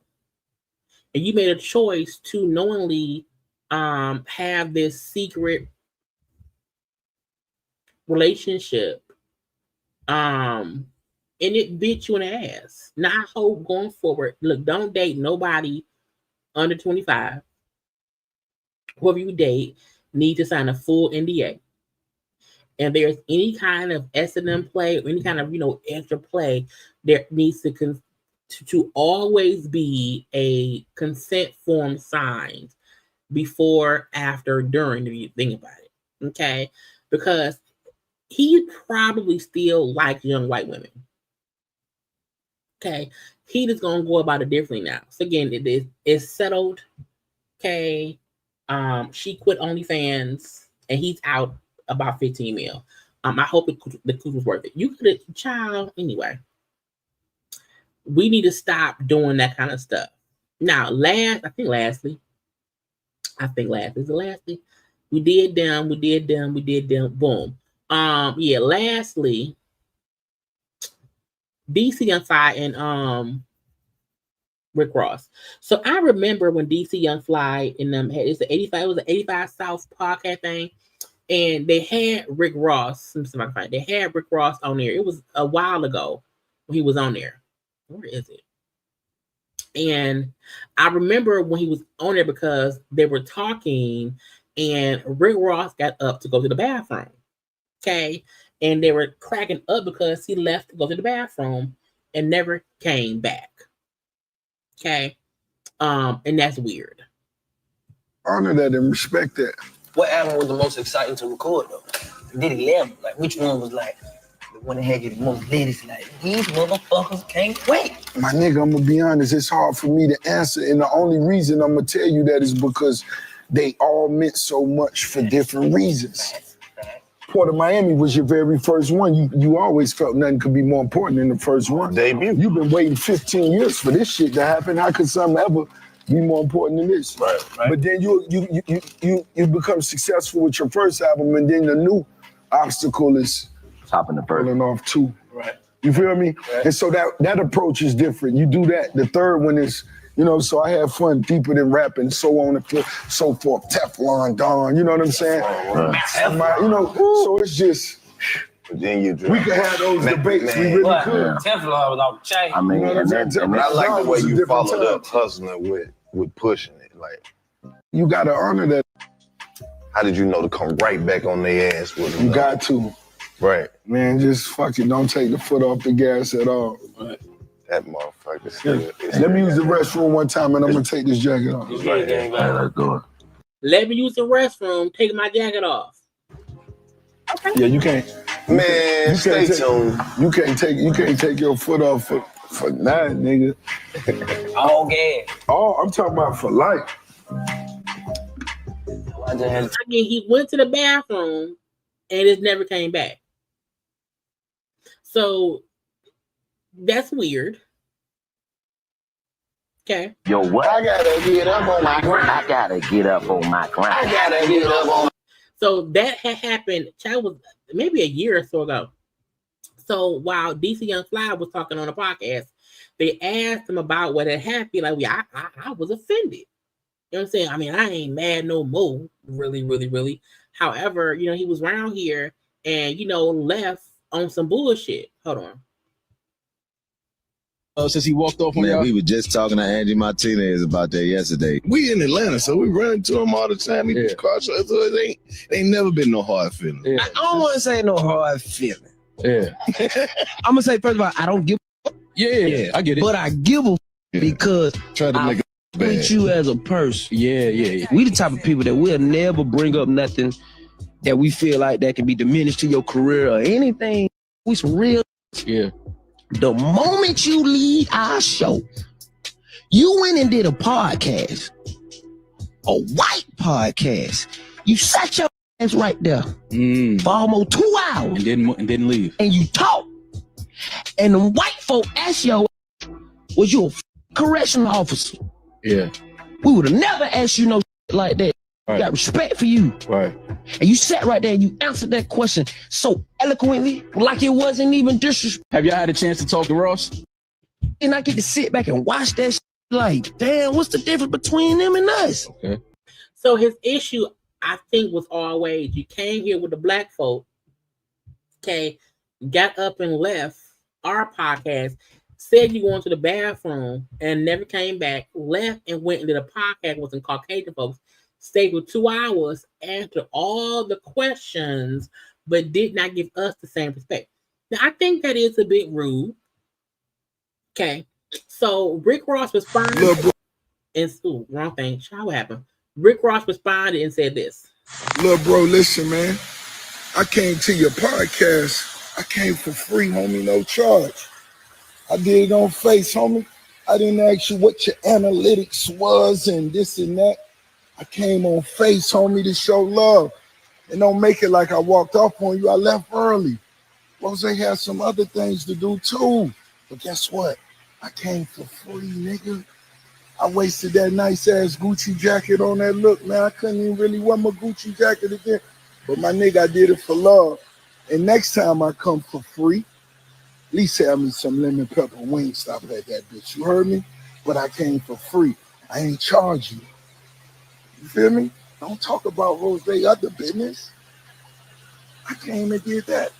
And you made a choice to knowingly have this secret relationship. And it bit you in the ass. Now I hope going forward, look, don't date nobody under 25. Whoever you date need to sign a full NDA. And there's any kind of S&M play or any kind of, you know, extra play, there needs to always be a consent form signed before, after, during, if you think about it. Okay? Because he probably still likes young white women. Okay? He just gonna go about it differently now. So again, it's settled. Okay. She quit OnlyFans and he's out about 15 mil. I hope the coup was worth it. You could have, child, anyway. We need to stop doing that kind of stuff. Now, lastly, we did them, boom. Lastly, DC Young Fly and Rick Ross. So I remember when DC Young Fly and them had, it was an 85 South podcast thing. And they had Rick Ross. They had Rick Ross on there. It was a while ago when he was on there. Where is it? And I remember when he was on there because they were talking and Rick Ross got up to go to the bathroom. Okay. And they were cracking up because he left to go to the bathroom and never came back. Okay. And that's weird. Honor that and respect that. What album was the most exciting to record though? Did he live? Like which one was like the one that had you the most latest? Like these motherfuckers can't wait. My nigga, I'm gonna be honest, it's hard for me to answer. And the only reason I'm gonna tell you that is because they all meant so much for different reasons. Port of Miami was your very first one. You always felt nothing could be more important than the first one. Debut. You've been waiting 15 years for this shit to happen. How could something ever be more important than this? Right. But then you become successful with your first album, and then the new obstacle is topping the first. Pulling off two. Right. You feel me? Right. And so that approach is different. You do that. The third one is, you know, so I have fun deeper than rapping, so on and so forth. Teflon Don, you know what I'm saying? Right. You know, so it's just. Then we could have those debates. We really could. Teflon was off the chain. I mean, and I like the way you followed up hustling with pushing it. Like, you gotta honor that. How did you know to come right back on their ass with them? You got to. Right. Man, just fucking don't take the foot off the gas at all. Right. That motherfucker. Let me use the restroom one time and I'm gonna take this jacket off. Let's go. Let me use the restroom, take my jacket off. Okay. Yeah, you can't. Man, stay tuned. You can't take your foot off for nothing, nigga. All gas. Oh, I'm talking about for life. Again, he went to the bathroom and it never came back. So that's weird. Okay. Yo, what? I gotta get up on my grind. I gotta get up on my grind. I gotta get up on. So that had happened. Child was maybe a year or so ago. So while DC Young Fly was talking on the podcast, they asked him about what had happened. Like, I was offended. You know what I'm saying? I mean, I ain't mad no more. Really, really, really. However, you know, he was around here and, you know, left on some bullshit. Hold on. Since he walked off on y'all? We were just talking to Angie Martinez about that yesterday. We in Atlanta, so we run into him all the time. He just car shows, so it ain't never been no hard feeling. Yeah. I don't want to say no hard feeling. Yeah. I'm gonna say first of all, I don't give a Yeah, I get it. but I give a because Try to make it treat bad. you as a person. Yeah. We the type of people that will never bring up nothing that we feel like that can be diminished to your career or anything. We some real. Yeah. The moment you leave our show, you went and did a podcast, a white podcast. You sat your ass right there for almost 2 hours. And didn't leave. And you talk. And the white folk asked your was you a correctional officer? Yeah. We would have never asked you no like that. Right. We got respect for you. Right. And you sat right there and you answered that question so eloquently, like it wasn't even disrespect. Have y'all had a chance to talk to Ross? And I get to sit back and watch that shit like, damn, what's the difference between them and us? Okay. So his issue, I think, was always you came here with the black folk, okay, got up and left our podcast, said you went to the bathroom and never came back, left and went into the podcast with some Caucasian folks, stayed for 2 hours, answered all the questions, but did not give us the same respect. Now, I think that is a bit rude. Okay. So Rick Ross responded and wrong thing. What happened? Rick Ross responded and said this. Look, bro, listen, man. I came to your podcast. I came for free, homie, no charge. I did it on Face, homie. I didn't ask you what your analytics was and this and that. I came on Face, homie, to show love. And don't make it like I walked off on you. I left early. Rose had some other things to do too. But guess what? I came for free, nigga. I wasted that nice ass Gucci jacket on that look, man. I couldn't even really wear my Gucci jacket again. But my nigga, I did it for love. And next time I come for free, at least have me some lemon pepper wings. Stop at that bitch. You heard me? But I came for free. I ain't charge you. You feel me? Don't talk about Rose other business. I came and did that.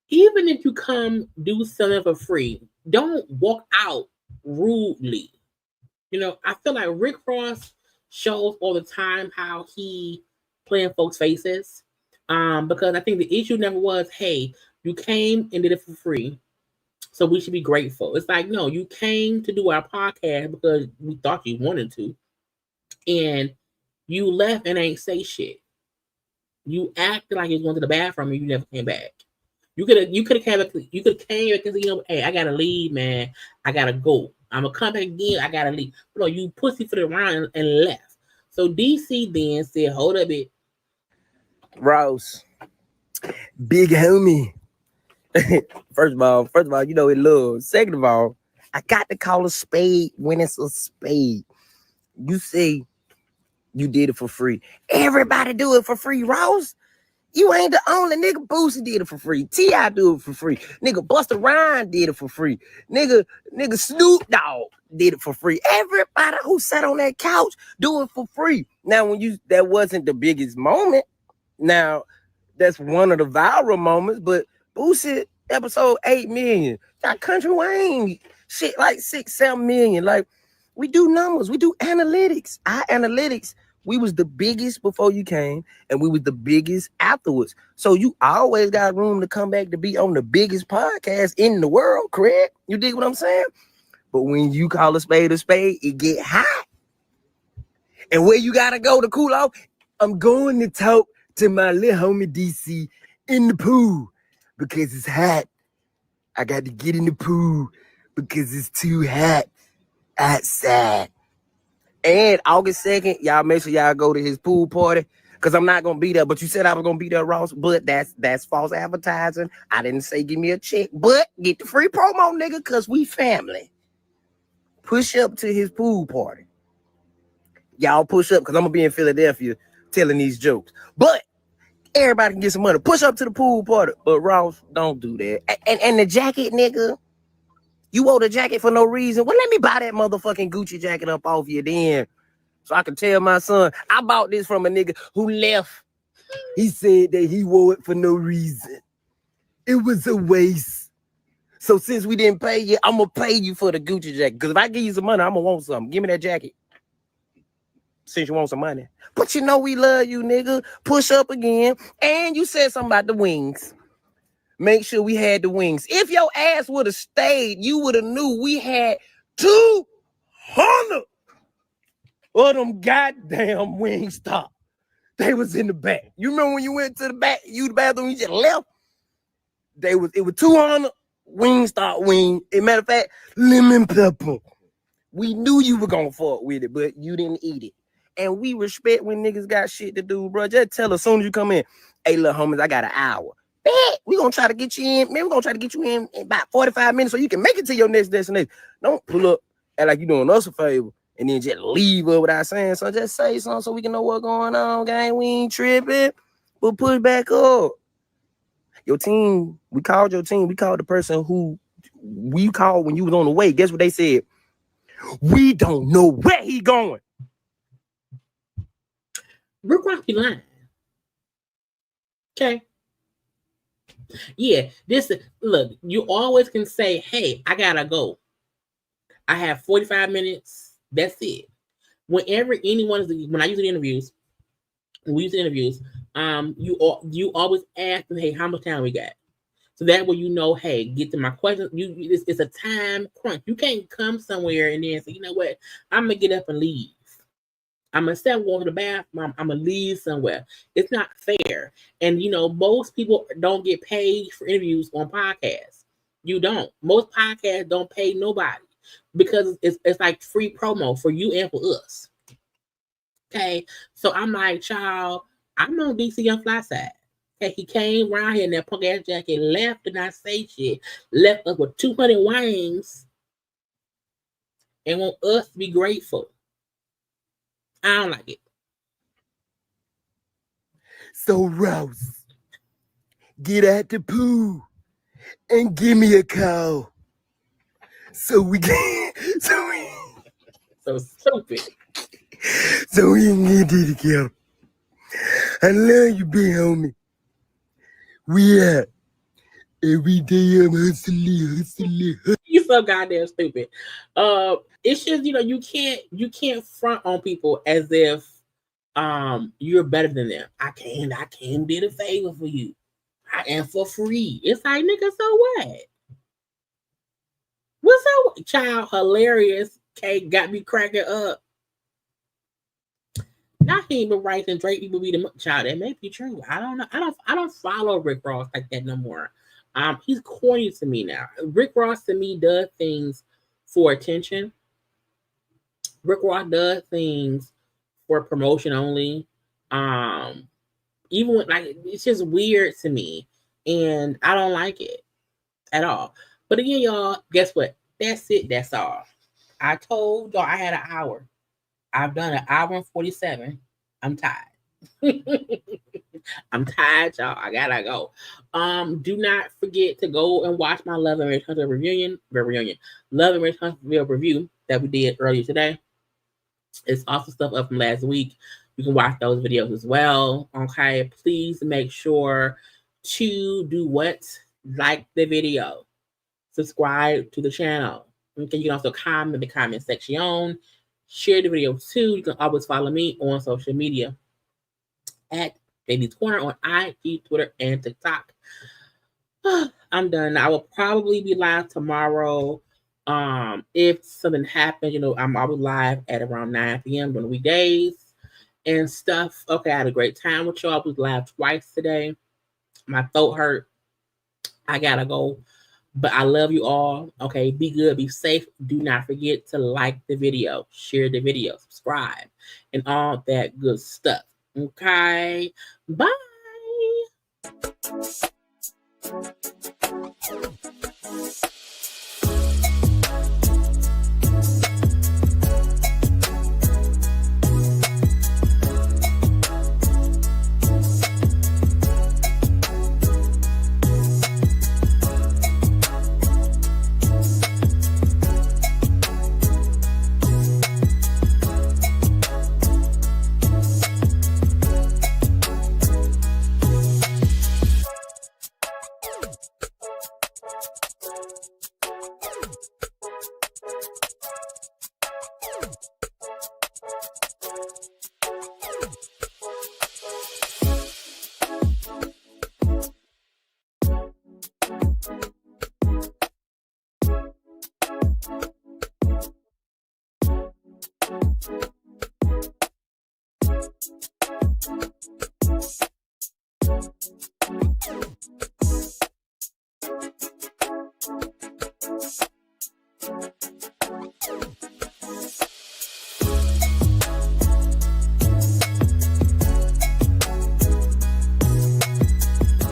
Even if you come do something for free, don't walk out rudely. You know, I feel like Rick Ross shows all the time how he playing folks' faces. Because I think the issue never was, hey, you came and did it for free, so we should be grateful. It's like, no, you came to do our podcast because we thought you wanted to, and you left and ain't say shit. You acted like you went to the bathroom and you never came back. You could have came because, you know, hey, I gotta leave, man. I gotta go. I'm gonna come back again. I gotta leave. No, you pussyfooted around and left. So DC then said, hold up it. Ross, big homie. First of all, you know it love. Second of all, I got to call a spade when it's a spade. You say you did it for free. Everybody do it for free, Ross. You ain't the only nigga. Boosie did it for free. T.I. do it for free. Nigga Busta Rhymes did it for free. Nigga Snoop Dogg did it for free. Everybody who sat on that couch do it for free. Now, that wasn't the biggest moment. Now, that's one of the viral moments, but Boosie episode 8 million. Got Country Wayne shit like 6-7 million. Like, we do numbers, we do analytics. Our analytics, we was the biggest before you came, and we was the biggest afterwards. So you always got room to come back to be on the biggest podcast in the world, correct? You dig what I'm saying? But when you call a spade, it get hot. And where you gotta go to cool off? I'm going to talk to my little homie DC in the pool because it's hot. I got to get in the pool because it's too hot outside. And August 2nd, y'all make sure y'all go to his pool party because I'm not gonna be there. But you said I was gonna be there, Ross. But that's false advertising. I didn't say give me a check, but get the free promo, nigga, because we family. Push up to his pool party. Y'all push up because I'm gonna be in Philadelphia telling these jokes. But everybody can get some money. Push up to the pool party. But Ross, don't do that. And the jacket, nigga. You wore the jacket for no reason. Well, let me buy that motherfucking Gucci jacket up off you then. So I can tell my son, I bought this from a nigga who left. He said that he wore it for no reason. It was a waste. So since we didn't pay you, I'm going to pay you for the Gucci jacket. Because if I give you some money, I'm going to want something. Give me that jacket. Since you want some money. But you know we love you, nigga. Push up again. And you said something about the wings. Make sure we had the wings. If your ass would have stayed, you would have knew we had 200 of them goddamn wing stop. They was in the back. You remember when you went to the back, the bathroom, you just left? It was 200 wing stop wing. As a matter of fact, lemon pepper. We knew you were gonna fuck with it, but you didn't eat it. And we respect when niggas got shit to do, bro. Just tell us as soon as you come in, hey, little homies, I got an hour. Bet we gonna try to get you in. Man, we're gonna try to get you in about 45 minutes so you can make it to your next destination. Don't pull up and like you doing us a favor and then just leave her without saying something. Just say something so we can know what's going on, gang. We ain't tripping. We'll push back up. Your team, we called your team. We called the person who we called when you was on the way. Guess what they said? We don't know where he going. Rick Ross be lying. Okay. Yeah, look, you always can say, hey, I gotta go. I have 45 minutes. That's it. When I use the interviews, you always ask them, hey, how much time we got? So that way you know, hey, get to my questions. It's a time crunch. You can't come somewhere and then say, you know what, I'm gonna get up and leave. I'm gonna step going to the bathroom. I'm gonna leave somewhere. It's not fair. And most people don't get paid for interviews on podcasts. You don't. Most podcasts don't pay nobody because it's like free promo for you and for us. Okay, so I'm like, child, I'm on DC Young Fly side. Okay, he came around here in that punk ass jacket, left and not say shit, left us with 200 wings, and want us to be grateful. I don't like it. So Ross, get at the pool and give me a call. So we can so stupid. So we can get it together. I love you, big homie. We out. Every day I'm hustling. You so goddamn stupid. It's just you can't front on people as if you're better than them. I can't did a favor for you. I am for free. It's like, nigga, so what? What's up, child? Hilarious. Kate got me cracking up. Not him, but Rice and Drake people be the child. That may be true. I don't know. I don't follow Rick Ross like that no more. He's corny to me now. Rick Ross to me does things for attention. Rick Ross does things for promotion only. Even when, like, it's just weird to me, and I don't like it at all. But again, y'all, guess what? That's it. That's all. I told y'all I had an hour. I've done an hour and 47. I'm tired. I'm tired, y'all. I gotta go. Do not forget to go and watch my Love and Rage Hunter reunion. Love and Rage Hunter review that we did earlier today. It's also stuff up from last week. You can watch those videos as well. Okay, please make sure to do what? Like the video. Subscribe to the channel. Okay, you can also comment in the comment section. Share the video too. You can always follow me on social media at JayLeesCorner on IG, Twitter, and TikTok. I'm done. I will probably be live tomorrow. If something happens, I'm always live at around 9 p.m. on the weekdays and stuff. Okay, I had a great time with y'all. I was live twice today. My throat hurt. I gotta go. But I love you all. Okay, be good, be safe. Do not forget to like the video, share the video, subscribe, and all that good stuff. Okay, bye.